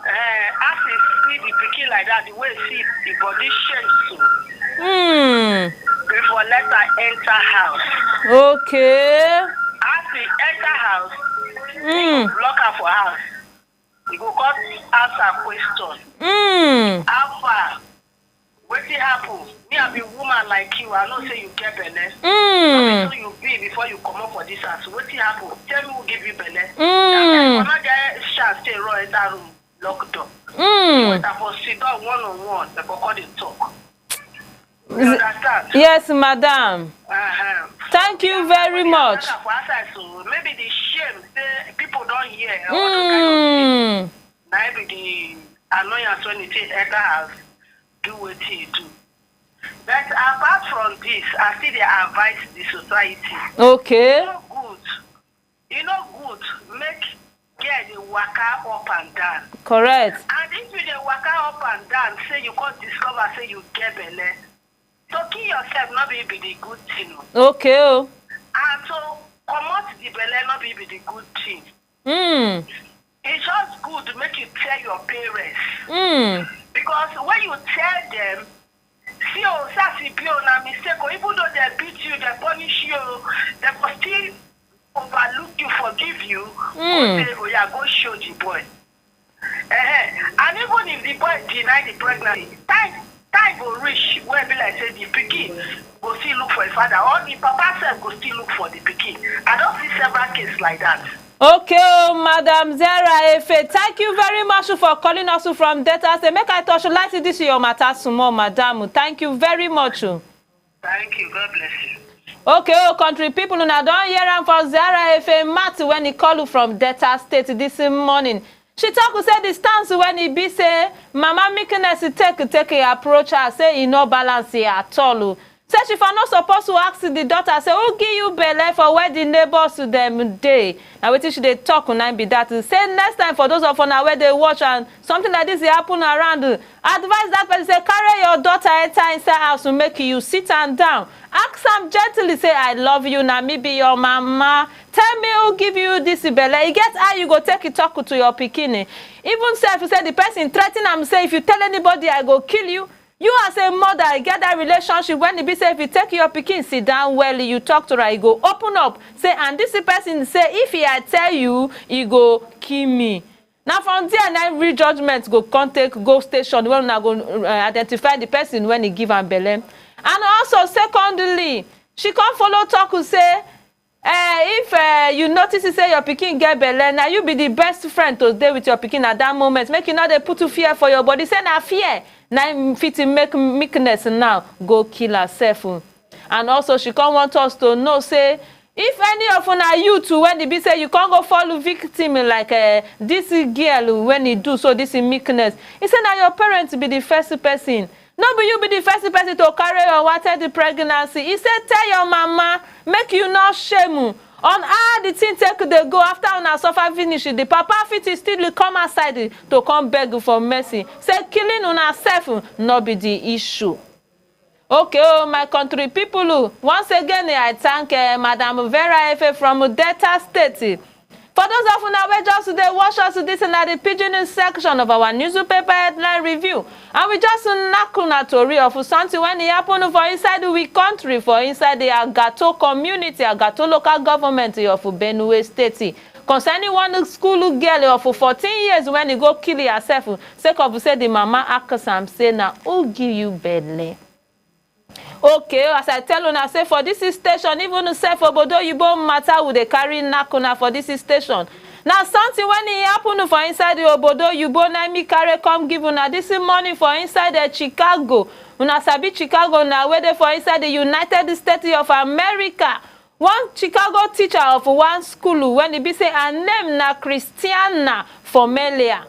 As you see the pikin like that, the way you see the body shapes. Before let her enter house. Okay. As we enter house, you block her for house. You go come ask her question. How far? What did happen? Me, I be woman like you. I know say you get belle. So you be before you come up for this house. What did happen? Tell me who give you belle. That time, get chance stay right in that room, lock door. You went for sit down one-on-one. They go call the talk. You understand? Yes, madam. Thank you very much. Maybe the shame say people don't hear. Now maybe the annoyance when it enter house. Do what you do. But apart from this, I see they advise the society. Okay. You know good. Make get the waka up and down. Correct. And if you the waka up and down, say you can't discover, say you get belle. So kill yourself, not be the good thing. Okay. And so come out the belle, not be the good thing. It's just good to make you tell your parents. Because when you tell them, see, oh, that's a mistake, or even though they beat you, they punish you, they will still overlook you, forgive you, say, oh, yeah, go show the boy. And even if the boy deny the pregnancy, time will reach where be like say the pikin go still look for a father, or the papa self go still look for the pikin. I don't see several cases like that. Okay, Madam Zara Efe, thank you very much for calling us from Delta State. Make I touch light this your matter small, madam. Thank you very much. Thank you. God bless you. Okay, country people, now don't hear him for Zara Efe Matt when he called from Delta State this morning. She talk say the stance when he be say, Mama Nickness take a approach her, say he no balance here at all. Say she for not supposed to ask the daughter, say, who give you belle for where the neighbors to them day? Now wetin she dey talk una be that. Say next time for those of una where they watch and something like this dey happen around, advise that person, say, carry your daughter enter inside house to make you sit and down. Ask am gently, say, I love you, na me be your mama. Tell me who give you this belle. You get how you go take it talk to your pikin. Even say if you say the person threaten am, say, if you tell anybody, I go kill you. You as a mother get that relationship when it be say if you take your pikin sit down well, you talk to her, you go open up. Say, and this person say, if I tell you, you go kill me. Now from there, now real judgment go contact, go station when I go identify the person when he give am belle. And also, secondly, she can't follow talk who say, if you notice say your pikin get belle, now you be the best friend to stay with your pikin at that moment. Make you know they put to fear for your body. Say na fear. Now fit make meekness now go kill herself. And also she can't want us to know say if any of una you too when they be say you can't go follow victim like this girl when he do so this meekness. He said now your parents be the first person. No, but you be the first person to carry or wanted the pregnancy. He said, tell your mama, make you not shame. On how the thing take they go after una suffer finish, the papa fit still come outside to come beg for mercy. Say killing una self not be the issue. Okay, oh my country people, once again I thank Madam Vera Efe from Delta State. For those of una wey just today watch us this in the pidgin section of our newspaper headline review, and we just knack una tori of something when it happen for inside we country, for inside the Agato community, Agato local government of Benue State, concerning one school girl of 14 years when he go kill herself, sake of say the mama ask am say na who give you belle. Okay, as I tell una say for this station, even say for Obodo Oyibo matter with the carry nakuna for this station. Now something when it happen for inside the Obodo Oyibo, na me carry come give una this morning for inside the Chicago. Una sabi Chicago now where they for inside the United States of America. One Chicago teacher of one school when it be say her name na Christiana Formelia.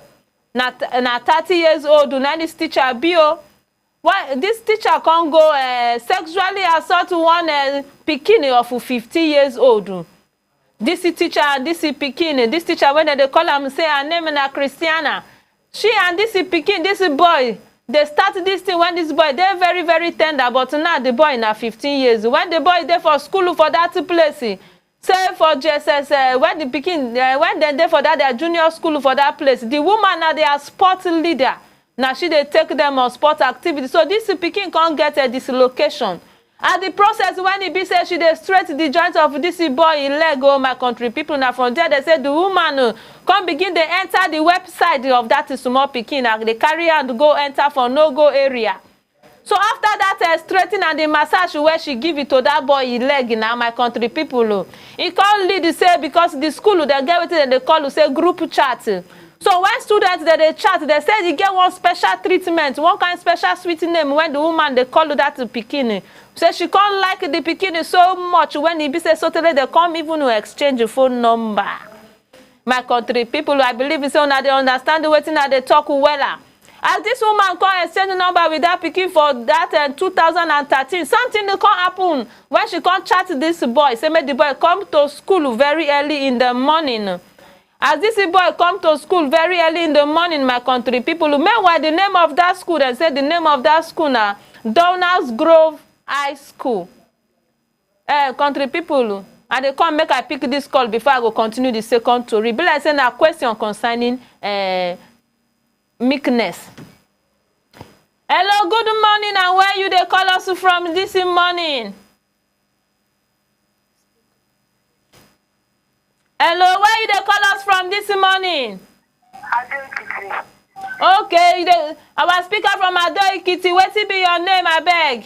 Na 30 years old, na this teacher bio. Why this teacher can't go sexually assault one pikin of 50 years old. This teacher and this pikin, this teacher when they call him say her name na Christiana. She and this pikin, this boy, they start this thing when this boy they're very very tender, but now the boy na 15 years. When the boy there for school for that place, say for JSS when the pikin when they there for that their junior school for that place, the woman now they are sport leader. Now she they take them on sport activity. So this pikin can't get a dislocation. And the process when it be said she they straight the joint of this boy in leg, oh my country people. Now from there they say the woman come begin they enter the website of that small pikin and they carry and go enter for no-go area. So after that straightening and the massage where she give it to that boy in leg now my country people. It can't lead say because the school they get with it and they call say group chat. So when students they chat, they say you get one special treatment, one kind of special sweet name when the woman they call that pikin. So she can't like the pikin so much when he be say so today they come even to exchange a phone number. My country people, I believe it's so now they understand the way that they talk well. As this woman come exchange number with that pikin for that 2013, something can't happen when she can't chat this boy. Say make the boy come to school very early in the morning. As this boy come to school very early in the morning, my country people, meanwhile the name of that school, they say the name of that school now, Donalds Grove High School. Country people, and they come make I pick this call before I go continue the second story. But I say a question concerning meekness. Hello, good morning, and where you they call us from this morning? Hello, where you they call us from this morning? Okay, our speaker from Ado Ekiti. What be your name, I beg?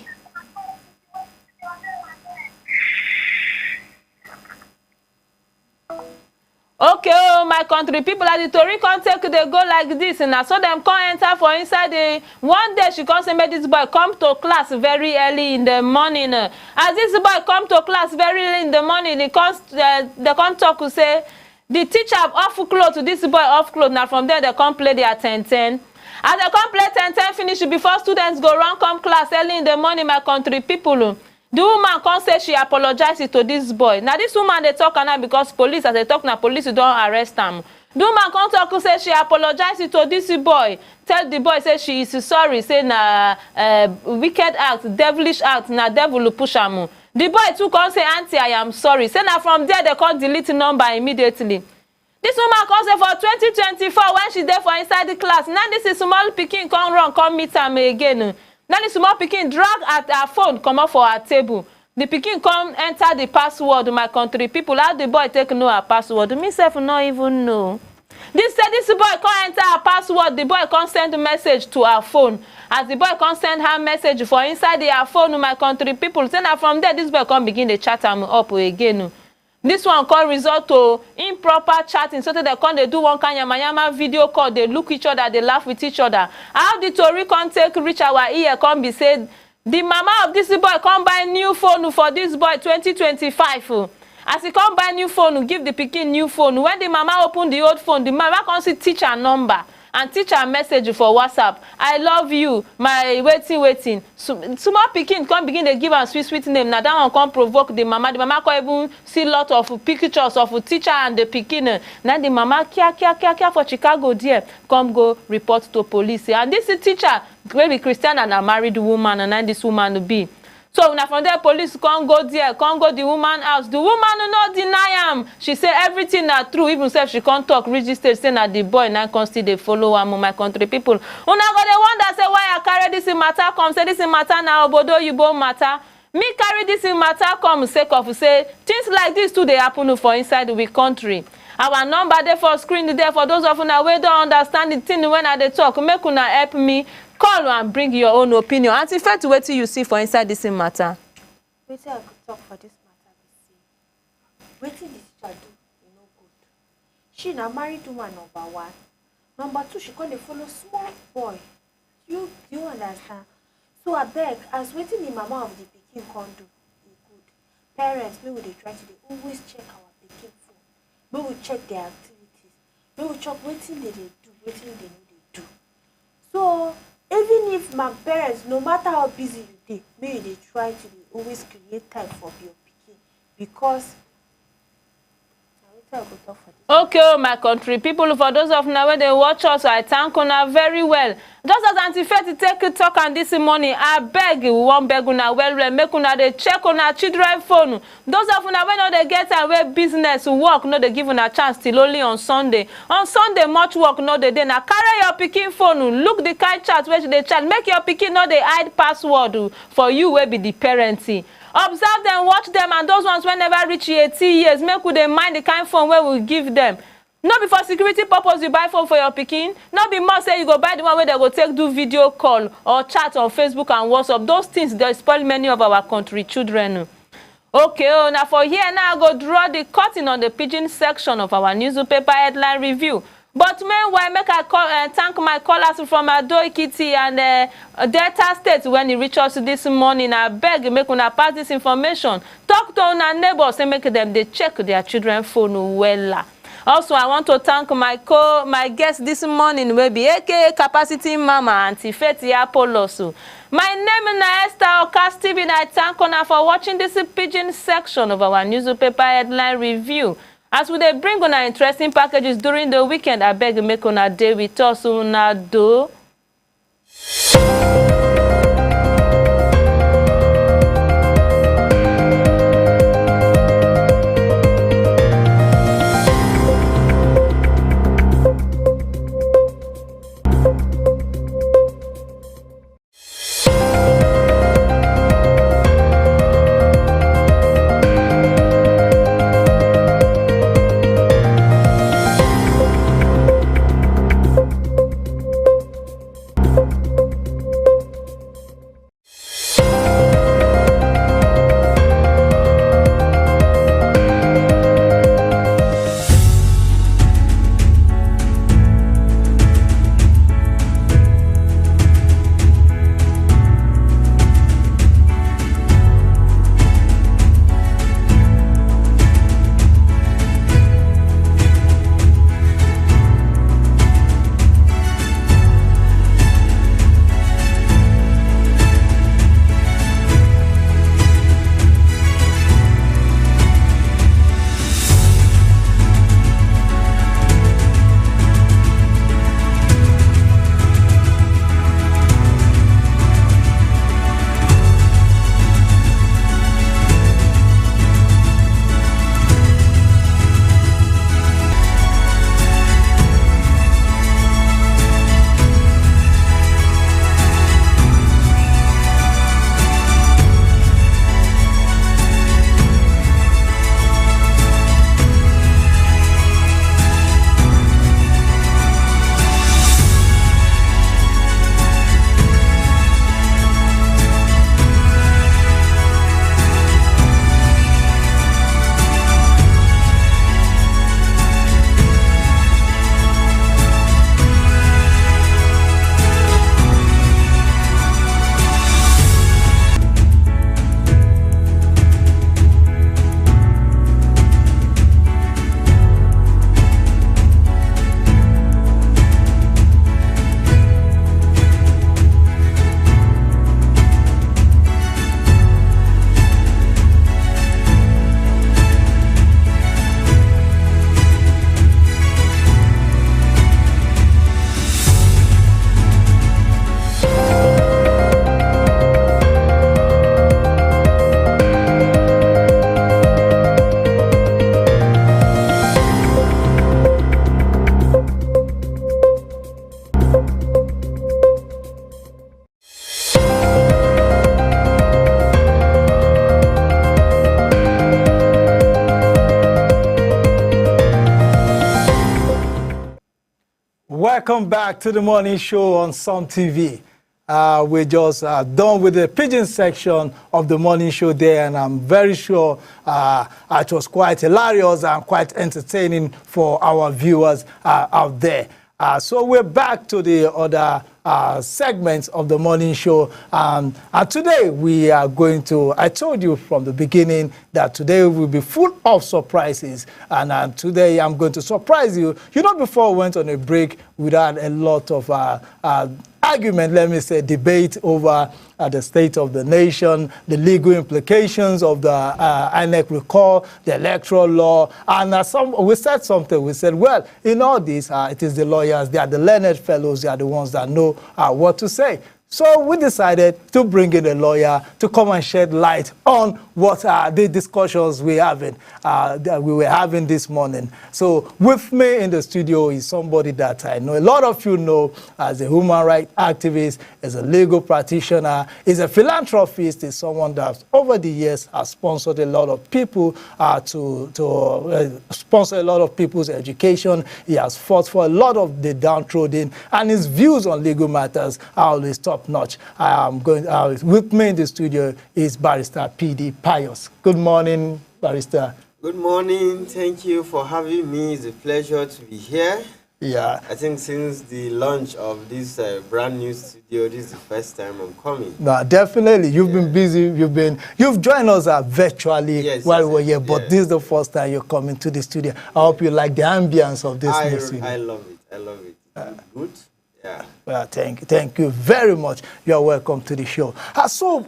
Okay, oh my country people, as the Tory can't take they go like this, and I saw them can't enter for inside the one day she can't say make this boy come to class very early in the morning. As this boy come to class very early in the morning, they can't talk to say the teacher off clothes to this boy off clothes. Now from there they can't play their 10-10. As they can't play 10-10 finish before students go around come class early in the morning, my country people. The woman come say she apologizes to this boy. Now this woman they talk now because police, as they talk now, police don't arrest him. The woman come talk say she apologizes to this boy. Tell the boy say she is sorry, say na wicked act, devilish act, na devil will push him. The boy too come say, auntie, I am sorry. Say now from there they come delete the number immediately. This woman come say for 2024 when she there for inside the class. Now this is small pikin come run, come meet am again. Now the small pikin drag at her phone, come up for her table. The pikin come enter the password, my country people. How the boy take know her password? Me self not even know. This boy come enter her password. The boy come send a message to her phone. As the boy come send her message for inside her phone, my country people. Say now from there, this boy come begin to chat am up again. This one come result to improper chatting. So they come they do one kind of yama video call. They look each other, they laugh with each other. How the Tory come take reach our ear? Come be said the mama of this boy come buy new phone for this boy 2025. As he come buy new phone, give the pikin new phone. When the mama open the old phone, the mama come see teacher number and teacher message for WhatsApp. I love you, my waiting. Small pikin come begin to give am sweet name. Now that one come provoke the mama. The mama come even see lot of pictures of teacher and the pikin. Now the mama kia for Chicago there come go report to police. And this teacher will be Christian and a married woman, and then this woman be. So now from there, police can't go there, can't go the woman house. The woman not deny him. She say everything are true. Even if she can't talk, register, say that the boy now can still they follow him. My country people. Una go the one that say why I carry this in matter come say this in matter now obodo you both matter. Me carry this in matter come sake of say things like this too they happen for inside the country. Our number there for screen there for those of una wey don't understand the thing when I dey talk. Make una help me. Call and bring your own opinion. Auntie Faith, what do you see for inside this matter? Wetin I could talk for this matter be say wetin the teacher do e no good. She na married woman number one. Number two, she come dey follow small boy. You understand? So abeg, as wetin the mama of the pikin come do e good. Parents, make we dey try to dey always check our pikin phone. Make we check their activities. Make we check wetin they dey do, wetin they no dey do. So even if my parents, no matter how busy you dey, may they try to always create time for your pikin because I go talk for this. Okay, my country people, for those of now where they watch us, I thank una very well. Just as Auntie Faith take a talk on this morning, I beg you, one beg una well, make una they check on our children phone. Those of una when they get away business work, no they give una chance till only on Sunday. On Sunday much work, no they then carry your pikin phone, look the kind chat where they chat, make your pikin no they hide password for you will be the parenting. Observe them, watch them, and those ones when never reach 18 years, make we they mind the kind phone where we give them. Not be for security purpose you buy phone for your pikin. Not be more say you go buy the one where they go take do video call or chat on Facebook and WhatsApp. Those things they spoil many of our country children. Okay, now for here now I go draw the curtain on the pidgin section of our newspaper headline review. But meanwhile, make I thank my callers from Ado Ekiti and Delta State when he reach us this morning. I beg make una pass this information. Talk to una neighbors and make them they check their children phone well. Also, I want to thank my guest this morning, maybe aka Capacity Mama Auntie Faith Apollos. My name is Esther Okastv, and I thank una for watching this pidgin section of our newspaper headline review. As we bring on our interesting packages during the weekend, I beg you make una day with us una do. welcome back to the morning show on Some TV. We're just done with the pigeon section of the morning show there, and I'm very sure it was quite hilarious and quite entertaining for our viewers out there. So we're back to the other segments of the morning show. And today we are going to, I told you from the beginning that today will be full of surprises. And today I'm going to surprise you. You know, before we went on a break, we had a lot of argument, let me say, debate over the state of the nation, the legal implications of the INEC recall, the electoral law. And we said something. We said, well, in all this, it is the lawyers, they are the learned fellows, they are the ones that know what to say. So we decided to bring in a lawyer to come and shed light on what the discussions that we were having this morning. So with me in the studio is somebody that I know a lot of you know as a human rights activist, as a legal practitioner, is a philanthropist, is someone that over the years has sponsored a lot of people to sponsor a lot of people's education. He has fought for a lot of the downtrodden, and his views on legal matters are always top-notch. With me in the studio is Barrister P.D. Pius. Good morning, Barrister. Good morning. Thank you for having me. It's a pleasure to be here. Yeah. I think since the launch of this brand new studio, this is the first time I'm coming. No, definitely. You've been busy. You've joined us virtually while we were here, but this is the first time you're coming to the studio. I hope you like the ambience of this new studio. I love it. I love it. Good. Yeah. Well, thank you very much. You're welcome to the show. So,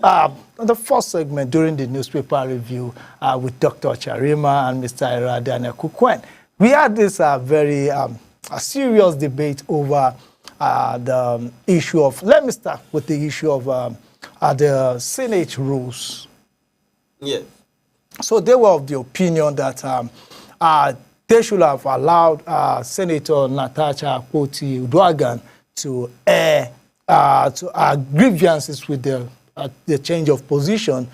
the first segment during the newspaper review with Dr. Charima and Mr. Daniel Kukwen, we had this very a serious debate over the issue of, let me start with the issue of the Senate rules. Yes. So they were of the opinion that they should have allowed Senator Natasha Akpoti-Uduaghan to air grievances with the change of position,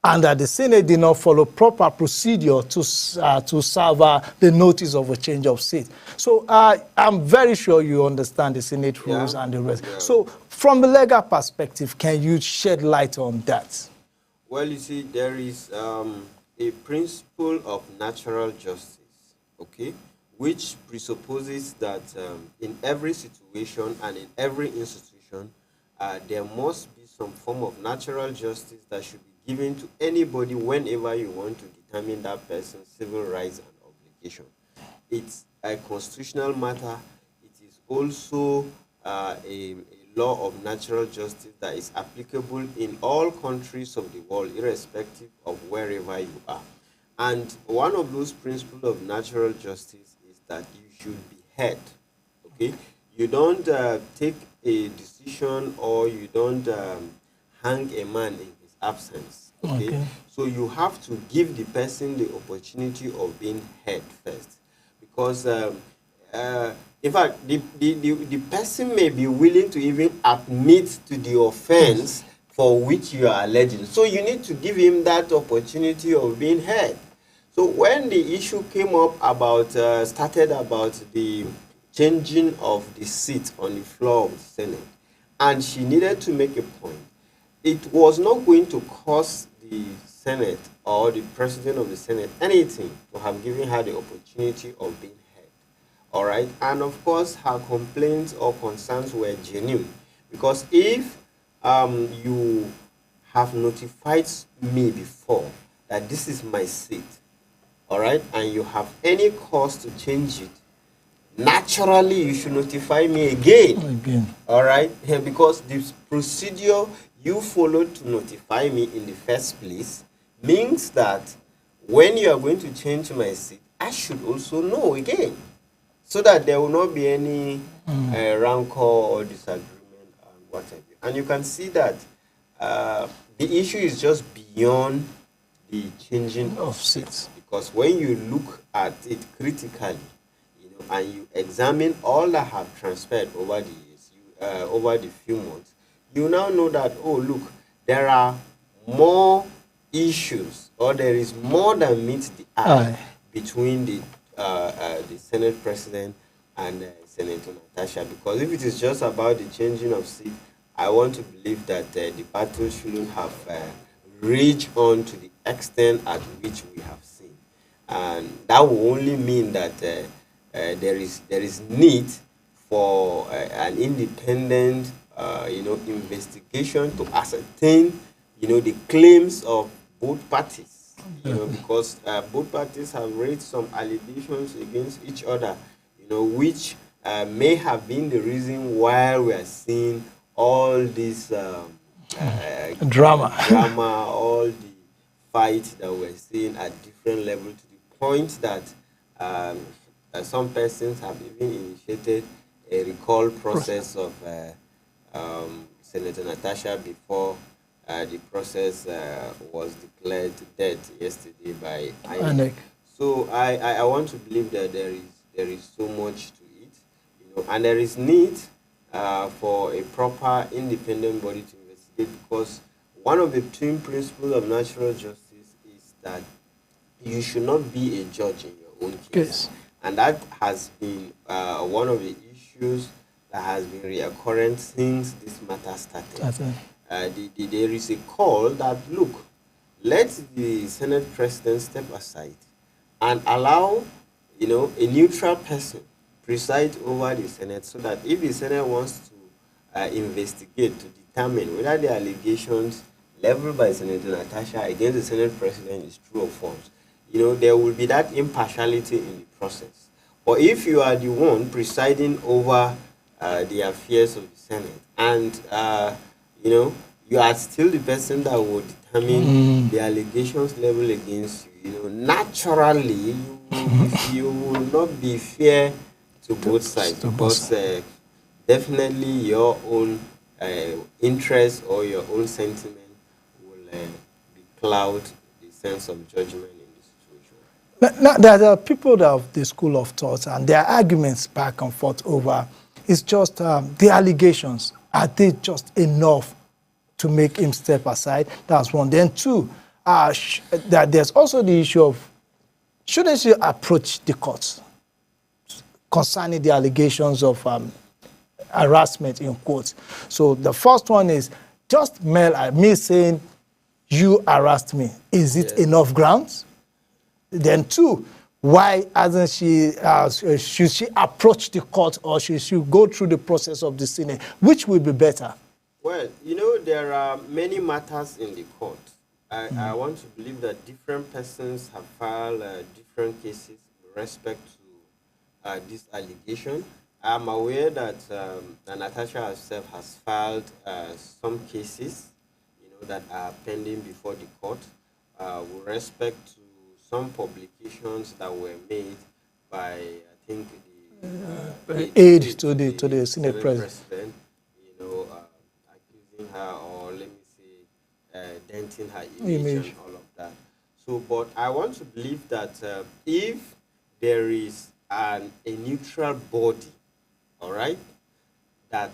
and that the Senate did not follow proper procedure to serve the notice of a change of seat. So I'm very sure you understand the Senate rules and the rest. Yeah. So from the legal perspective, can you shed light on that? Well, you see, there is a principle of natural justice, okay, which presupposes that in every situation and in every institution, there must be some form of natural justice that should be given to anybody whenever you want to determine that person's civil rights and obligation. It's a constitutional matter. It is also a law of natural justice that is applicable in all countries of the world, irrespective of wherever you are. And one of those principles of natural justice is that you should be heard, okay? You don't take a decision, or you don't hang a man in his absence, okay? So you have to give the person the opportunity of being heard first. Because, in fact, the person may be willing to even admit to the offense for which you are alleging. So you need to give him that opportunity of being heard. So when the issue came up about, started about the changing of the seat on the floor of the Senate, and she needed to make a point, it was not going to cost the Senate or the President of the Senate anything to have given her the opportunity of being heard. All right? And of course, her complaints or concerns were genuine. Because if you have notified me before that this is my seat, all right, and you have any cause to change it, naturally you should notify me again. All right, because this procedure you followed to notify me in the first place means that when you are going to change my seat, I should also know again, so that there will not be any rancor or disagreement and whatever. And you can see that the issue is just beyond the changing of seats. Because when you look at it critically, you know, and you examine all that have transpired over the years, over the few months, you now know that, oh, look, there are more issues, or there is more than meets the eye between the Senate President and Senator Natasha, because if it is just about the changing of seat, I want to believe that the battle shouldn't have reached on to the extent at which we have seen, and that will only mean that there is need for an independent, investigation to ascertain, the claims of both parties, because both parties have raised some allegations against each other, which may have been the reason why we are seeing all this drama, all the fights that we're seeing at different levels, to the point that some persons have even initiated a recall process of Senator Natasha before the process was declared dead yesterday by INEC. So I want to believe that there is so much to it, and there is need for a proper independent body to investigate, because one of the twin principles of natural justice is that you should not be a judge in your own case. And that has been one of the issues that has been recurrent since this matter started. There is a call that, look, let the Senate President step aside and allow, a neutral person preside over the Senate, so that if the Senate wants to investigate, to determine whether the allegations leveled by Senator Natasha against the Senate President is true or false, there will be that impartiality in the process. But if you are the one presiding over the affairs of the Senate, and you are still the person that will determine the allegations leveled against you, naturally you will not be fair to both sides, because definitely your own interest or your own sentiment will be cloud the sense of judgment in the situation. Now, there are people that have the school of thought, and their arguments back and forth over, it's just the allegations. Are they just enough to make him step aside? That's one. Then two, that there's also the issue of, shouldn't you approach the courts concerning the allegations of harassment in quotes? So the first one is just me saying you harassed me. Is it enough grounds? Then two, why hasn't she, should she approach the court, or should she go through the process of the Senate? Which will be better? Well, there are many matters in the court. I want to believe that different persons have filed different cases with respect to this allegation. I'm aware that Natasha herself has filed some cases, that are pending before the court with respect to some publications that were made by, I think, the aid to the Senate President. Accusing her, or let me say, denting her image and all of that. So, but I want to believe that if there is a neutral body, all right, that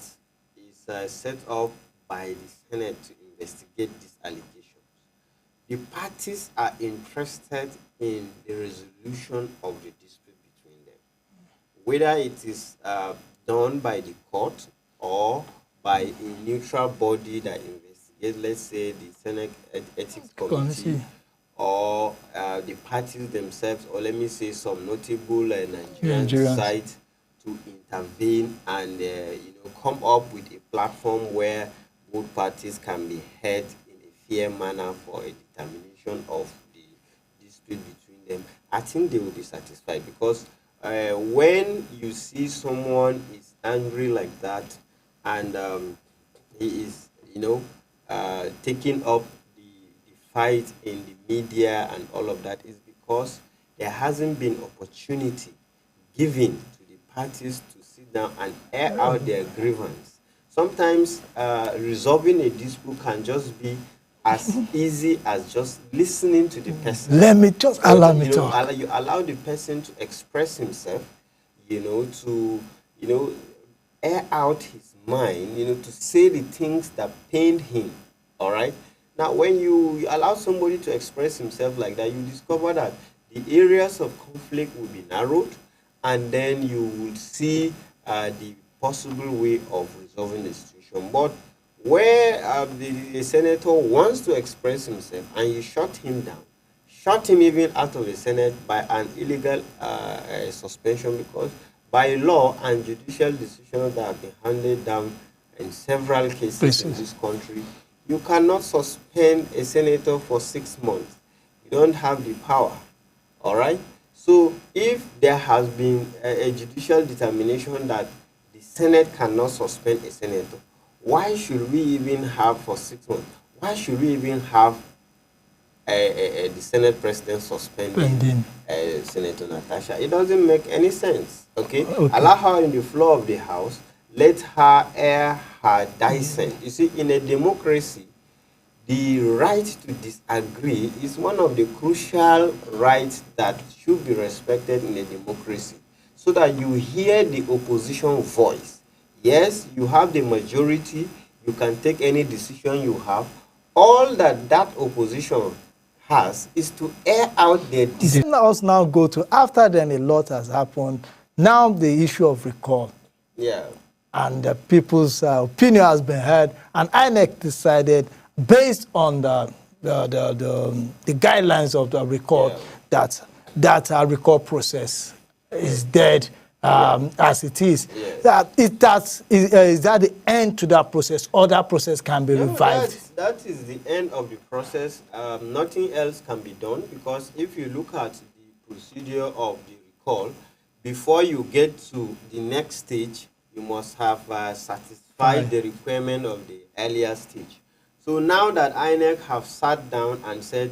is set up by the Senate to investigate these allegations, the parties are interested in the resolution of the dispute between them. Whether it is done by the court or by a neutral body that investigates, let's say the Senate Ethics Committee, or the parties themselves, or let me say some notable Nigerian sites, to intervene and come up with a platform where both parties can be heard in a fair manner for a determination of the dispute between them. I think they will be satisfied, because when you see someone is angry like that, and he is, taking up the fight in the media and all of that, is because there hasn't been opportunity given to the parties to sit down and air out their grievance. Sometimes resolving a dispute can just be as easy as just listening to the person. Allow me talk. You allow the person to express himself, to air out his mind, to say the things that pained him. All right. Now, when you allow somebody to express himself like that, you discover that the areas of conflict will be narrowed, and then you will see the possible way of resolving the situation. But where the senator wants to express himself and you shut him down, shut him even out of the Senate by an illegal suspension, because by law and judicial decisions that have been handed down in several cases in this country, you cannot suspend a senator for 6 months. You don't have the power. All right? So if there has been a judicial determination that the Senate cannot suspend a senator, why should we even have for 6 months? Why should we even have the Senate President suspending Senator Natasha? It doesn't make any sense. Okay? Allow her in the floor of the House. Let her air her dissent. You see, in a democracy, the right to disagree is one of the crucial rights that should be respected in a democracy, so that you hear the opposition voice. Yes, you have the majority, you can take any decision you have. All that opposition has is to air out their dissent. Let us now go to, after then a lot has happened, now the issue of recall. Yeah. And people's opinion has been heard, and INEC decided, based on the guidelines of the recall, that recall process is dead as it is. Is that the end to that process, or that process can be revived? That is the end of the process. Nothing else can be done, because if you look at the procedure of the recall, before you get to the next stage, you must have satisfied the requirement of the earlier stage. So now that INEC have sat down and said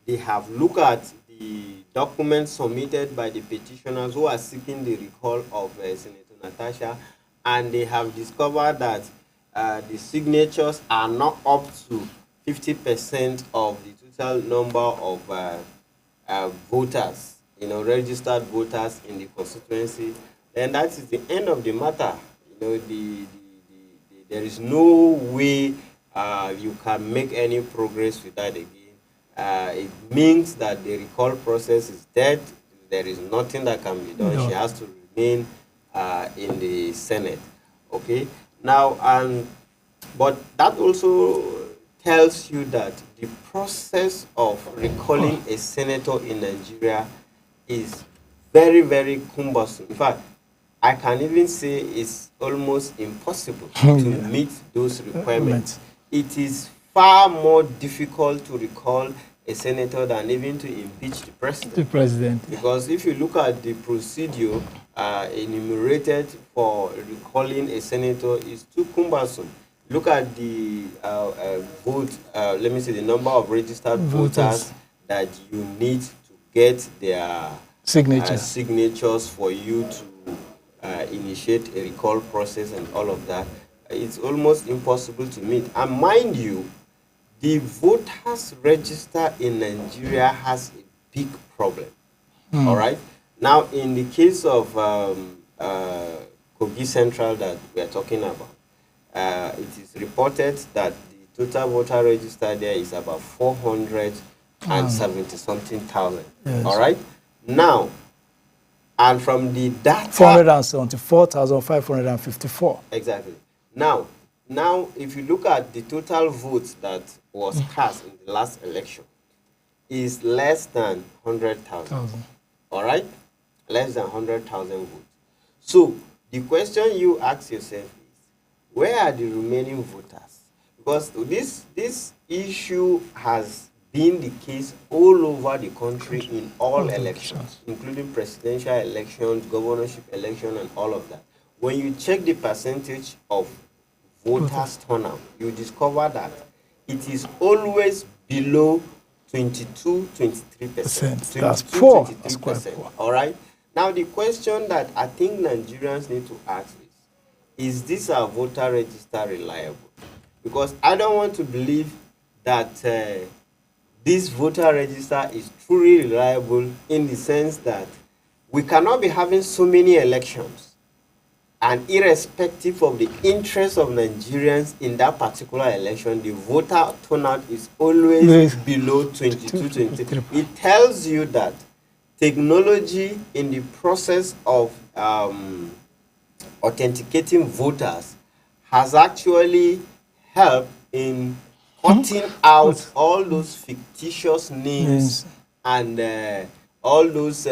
they have looked at the documents submitted by the petitioners who are seeking the recall of Senator Natasha, and they have discovered that the signatures are not up to 50% of the total number of voters, registered voters in the constituency, then that is the end of the matter. There is no way you can make any progress with that again. It means that the recall process is dead. There is nothing that can be done. No. She has to remain in the Senate. Okay. Now, but that also tells you that the process of recalling a senator in Nigeria is very, very cumbersome. In fact, I can even say it's almost impossible to meet those requirements. It is far more difficult to recall a senator than even to impeach the president. The president. Because if you look at the procedure enumerated for recalling a senator, it's too cumbersome. Look at the the number of registered voters that you need to get their signatures for you to initiate a recall process and all of that. It's almost impossible to meet. And mind you, the voters register in Nigeria has a big problem. All right. Now, in the case of Kogi Central that we are talking about, it is reported that the total voter register there is about 470-something thousand. Yes. All right. Now, and from the data, 474,554. Exactly. Now, if you look at the total votes that was cast in the last election, is less than 100,000. All right, less than 100,000 votes. So the question you ask yourself is, where are the remaining voters? Because this issue has been the case all over the country in all elections, including presidential elections, governorship election, and all of that. When you check the percentage of voters turnout, you discover that it is always below 22-23%. That's poor. That's quite poor. All right. Now the question that I think Nigerians need to ask is this our voter register reliable? Because I don't want to believe that this voter register is truly reliable, in the sense that we cannot be having so many elections, and irrespective of the interest of Nigerians in that particular election, the voter turnout is always below 22-23. It tells you that technology in the process of authenticating voters has actually helped in cutting out all those fictitious names and all those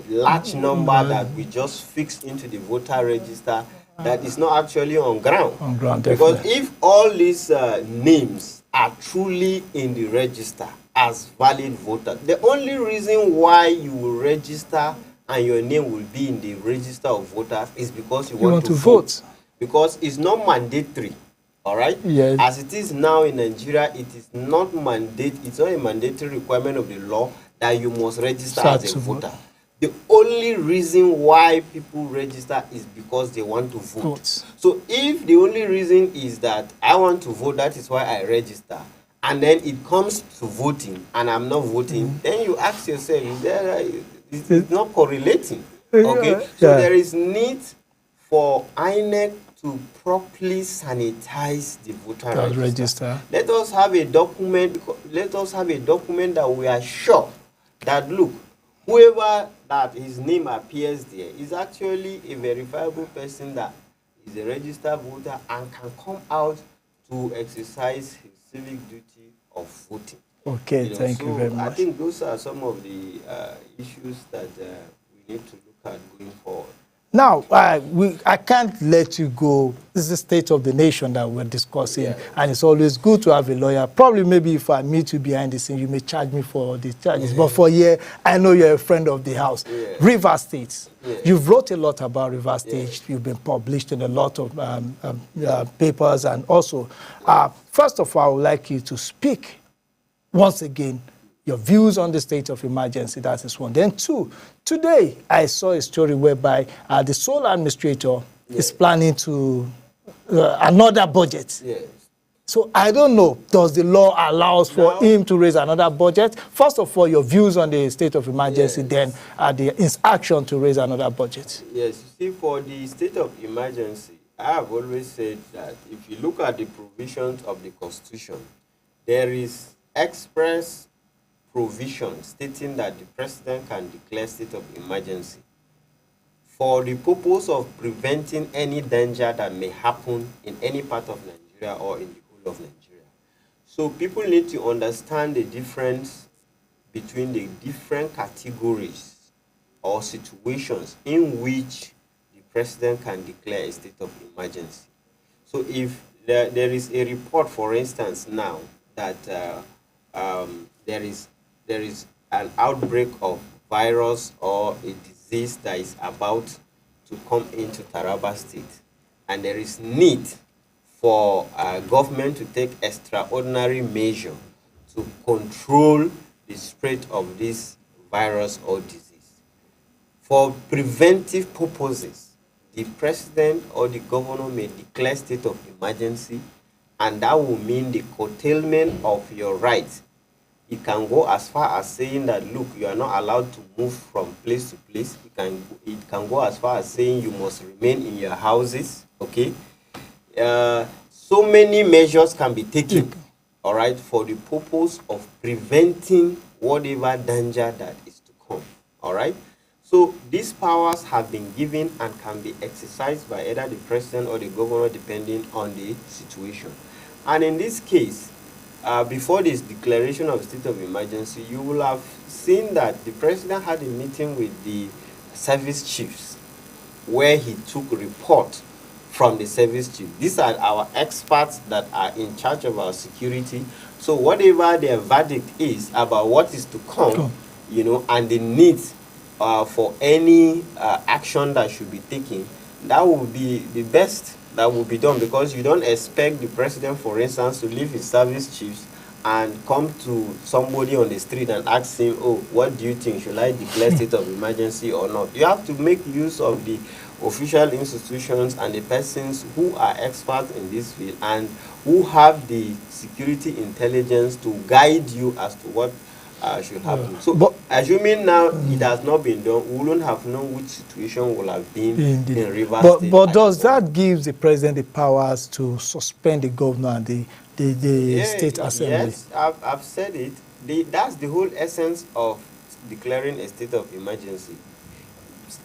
large number that we just fixed into the voter register that is not actually on ground. Because definitely. if all these names are truly in the register as valid voters, the only reason why you will register and your name will be in the register of voters is because you want to vote. Because it's not mandatory. All right. Yes. As it is now in Nigeria, it is not It's not a mandatory requirement of the law that you must register as a voter. The only reason why people register is because they want to vote. So if the only reason is that I want to vote, that is why I register, and then it comes to voting and I'm not voting, then you ask yourself, it's not correlating. Okay. So there is need for INEC to properly sanitize the voter register. Let us have a document. Let us have a document that we are sure that, look, whoever that his name appears there is actually a verifiable person that is a registered voter and can come out to exercise his civic duty of voting. Okay, thank you very much. I think those are some of the issues that we need to look at going forward. Now, I can't let you go. This is the state of the nation that we're discussing, and it's always good to have a lawyer. Probably, maybe if I meet you behind the scene, you may charge me for the charges. But for here, I know you're a friend of the house. River State. You've wrote a lot about River State. You've been published in a lot of papers, and also, first of all, I would like you to speak once again your views on the state of emergency. That is one. Then two, today I saw a story whereby the sole administrator is planning to another budget. So I don't know, does the law allows for him to raise another budget? First of all, your views on the state of emergency, then his action to raise another budget. Yes, you see, for the state of emergency, I have always said that if you look at the provisions of the Constitution, there is express provision stating that the president can declare state of emergency for the purpose of preventing any danger that may happen in any part of Nigeria or in the whole of Nigeria. So people need to understand the difference between the different categories or situations in which the president can declare a state of emergency. So if there is a report, for instance, now that there is an outbreak of virus or a disease that is about to come into Taraba State, and there is need for government to take extraordinary measure to control the spread of this virus or disease. For preventive purposes, the president or the governor may declare state of emergency, and that will mean the curtailment of your rights. It can go as far as saying that, look, you are not allowed to move from place to place. It can go as far as saying you must remain in your houses, okay? So many measures can be taken, all right, for the purpose of preventing whatever danger that is to come, all right? So these powers have been given and can be exercised by either the president or the governor depending on the situation. And in this case, before this declaration of state of emergency, you will have seen that the president had a meeting with the service chiefs where he took a report from the service chief. These are our experts that are in charge of our security. So whatever their verdict is about what is to come, you know, and the need for any action that should be taken, that will be the best that will be done, because you don't expect the president, for instance, to leave his service chiefs and come to somebody on the street and ask him, oh, what do you think? Should I declare state of emergency or not? You have to make use of the official institutions and the persons who are experts in this field and who have the security intelligence to guide you as to what should happen. So, but assuming now it has not been done, we wouldn't have known which situation will have been in Rivers State. But does that give the president the powers to suspend the governor and the state assembly? Yes, I've said it. That's the whole essence of declaring a state of emergency.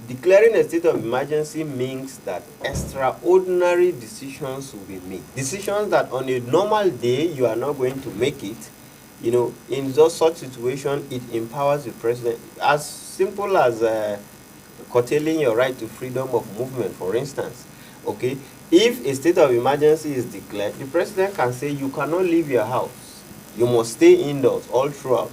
declaring a state of emergency means that extraordinary decisions will be made. Decisions that on a normal day you are not going to make it. You know, in just such situation, it empowers the president. As simple as curtailing your right to freedom of movement, for instance. Okay, if a state of emergency is declared, the president can say you cannot leave your house. You must stay indoors all throughout.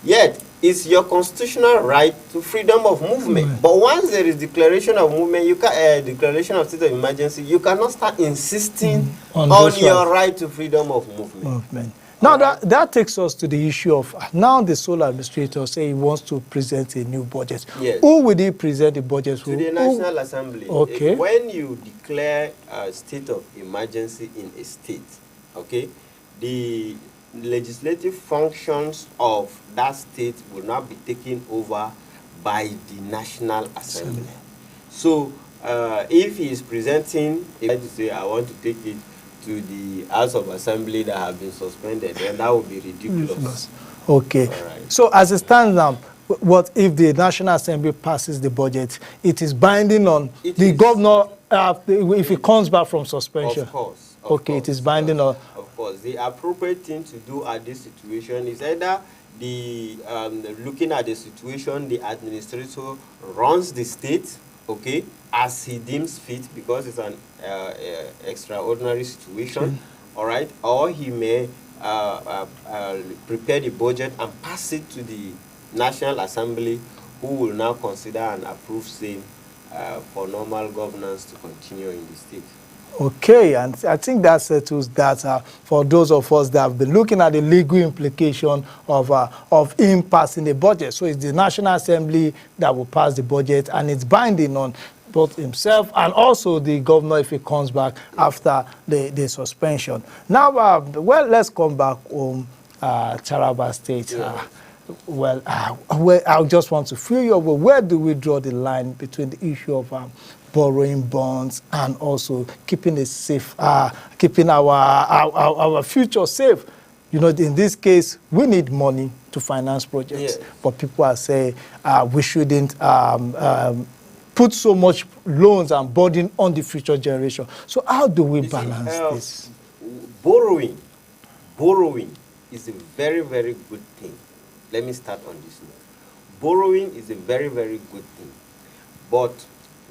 Yet, it's your constitutional right to freedom of movement. But once there is declaration of movement, you can declaration of state of emergency, you cannot start insisting on your right to freedom of movement. Now that takes us to the issue of now the sole administrator say he wants to present a new budget. Yes. Who will he present the budget to? The National Assembly. Okay. When you declare a state of emergency in a state, okay, the legislative functions of that state will not be taken over by the National Assembly. So if he is presenting, if you say I want to take it to the House of Assembly that have been suspended, then that would be ridiculous. Okay. Right. So as it stands now, what if the National Assembly passes the budget? It is binding on the governor if he comes back from suspension. Of course. Okay, it is binding on. Of course, the appropriate thing to do at this situation is either the looking at the situation, the administrator runs the state, okay, as he deems fit, because it's an extraordinary situation, all right, or he may prepare the budget and pass it to the National Assembly, who will now consider and approve same for normal governance to continue in the state. Okay, and I think that settles that for those of us that have been looking at the legal implication of him passing the budget. So it's the National Assembly that will pass the budget, and it's binding on both himself and also the governor if he comes back after the suspension. Now, well, let's come back home, Taraba State. Yeah. I just want to feel your way. Where do we draw the line between the issue of borrowing bonds and also keeping it safe, keeping our future safe? You know, in this case, we need money to finance projects, but people are saying we shouldn't put so much loans and burden on the future generation. So how do we balance this? Borrowing is a very, very good thing. Let me start on this note. Borrowing is a very, very good thing. But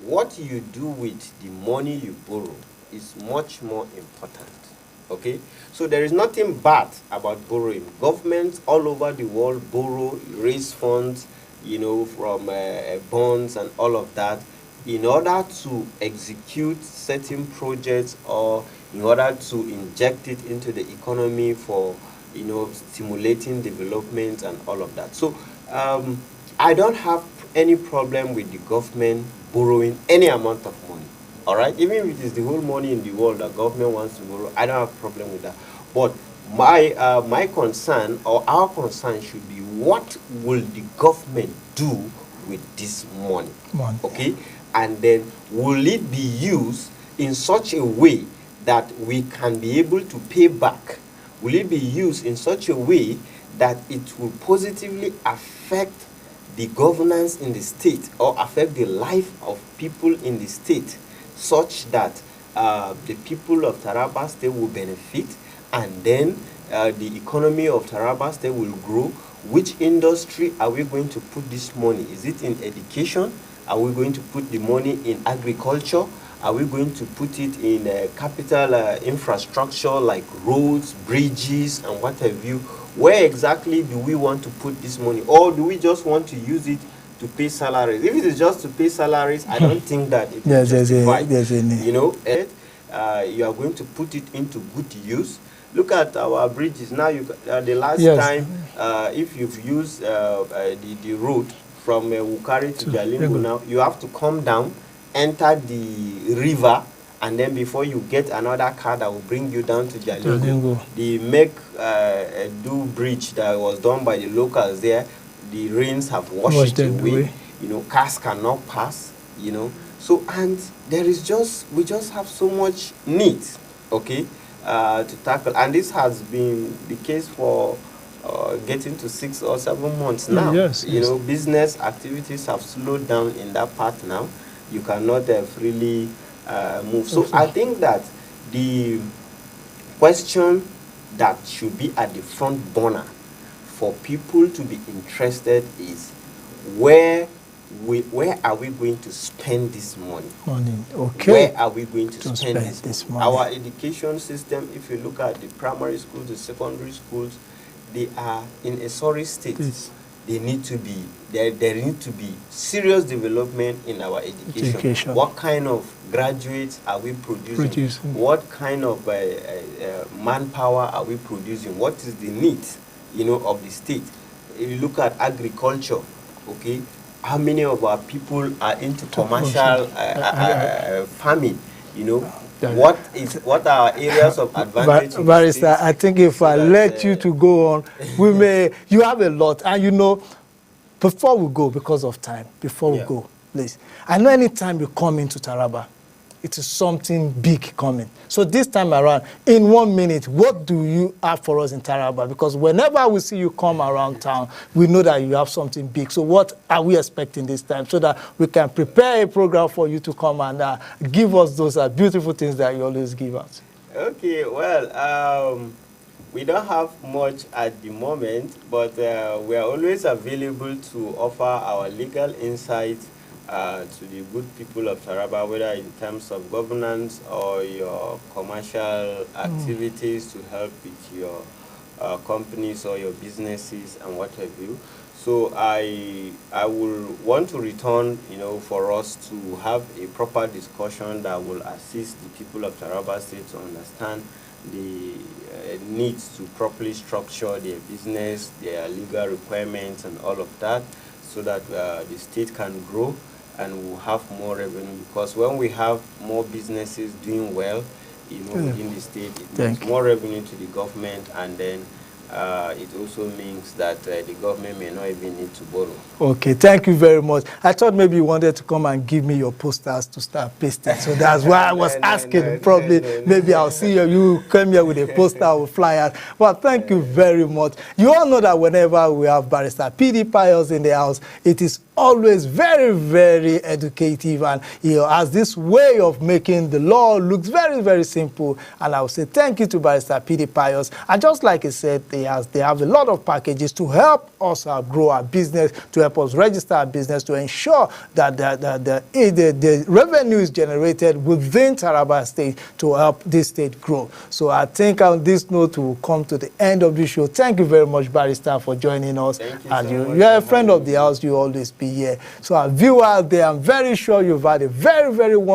what you do with the money you borrow is much more important. Okay? So there is nothing bad about borrowing. Governments all over the world borrow, raise funds, you know, from bonds and all of that in order to execute certain projects or in order to inject it into the economy for, you know, stimulating development and all of that. So I don't have any problem with the government borrowing any amount of money. All right? Even if it is the whole money in the world that government wants to borrow, I don't have a problem with that. But my concern or our concern should be what will the government do with this money? Okay? And then will it be used in such a way that we can be able to pay back? Will it be used in such a way that it will positively affect the governance in the state or affect the life of people in the state such that the people of Taraba State will benefit and then the economy of Taraba State will grow? Which industry are we going to put this money? Is it in education? Are we going to put the money in agriculture? Are we going to put it in capital infrastructure like roads, bridges, and what have you? Where exactly do we want to put this money? Or do we just want to use it to pay salaries? If it is just to pay salaries, I don't think that it is justified. You know, you are going to put it into good use. Look at our bridges. Now, the last time, if you've used the road from Wukari to Jalingo now, you have to come down, enter the river, and then before you get another car that will bring you down to Jalingo. The do bridge that was done by the locals there, the rains have washed it away. You know, cars cannot pass, you know. So, and there is we just have so much need, okay, to tackle. And this has been the case for getting to 6 or 7 months now. Yes, you know, business activities have slowed down in that part now. You cannot freely move. So I think that the question that should be at the front burner for people to be interested is where are we going to spend this money? Okay. Where are we going to spend this money? Our education system, if you look at the primary schools, the secondary schools, they are in a sorry state. They need to be there need to be serious development in our education. What kind of graduates are we producing? What kind of manpower are we producing? What is the need, you know, of the state? If you look at agriculture, okay, how many of our people are into commercial farming? You know, what are areas of advantage? Barrister, I think if I let you to go on, you have a lot, and you know, before we go, because of time, we go, please. I know anytime you come into Taraba, it is something big coming. So this time around, in 1 minute, what do you have for us in Taraba? Because whenever we see you come around town, we know that you have something big. So what are we expecting this time so that we can prepare a program for you to come and give us those beautiful things that you always give us? Okay, well, we don't have much at the moment, but we are always available to offer our legal insight to the good people of Taraba, whether in terms of governance or your commercial activities to help with your companies or your businesses and what have you. So I will want to return, you know, for us to have a proper discussion that will assist the people of Taraba State to understand the needs to properly structure their business, their legal requirements and all of that, so that the state can grow and we'll have more revenue. Because when we have more businesses doing well, you know, in the state, it means more revenue to the government, and then it also means that the government may not even need to borrow. Okay, thank you very much. I thought maybe you wanted to come and give me your posters to start pasting. So that's why I was asking. Maybe I'll see you come here with a poster or flyers. Well, thank you very much. You all know that whenever we have Barrister PD Pius in the house, it is always very, very educative, and he has this way of making the law looks very, very simple. And I will say thank you to Barrister PD Pius. And just like he said, they have a lot of packages to help us grow our business, to help us register our business, to ensure that the revenue is generated within Taraba State to help this state grow. So I think on this note, we'll come to the end of the show. Thank you very much, Barrister, for joining us. Thank you and you're a friend of the house. You always be here. So our viewers out there, I'm very sure you've had a very, very wonderful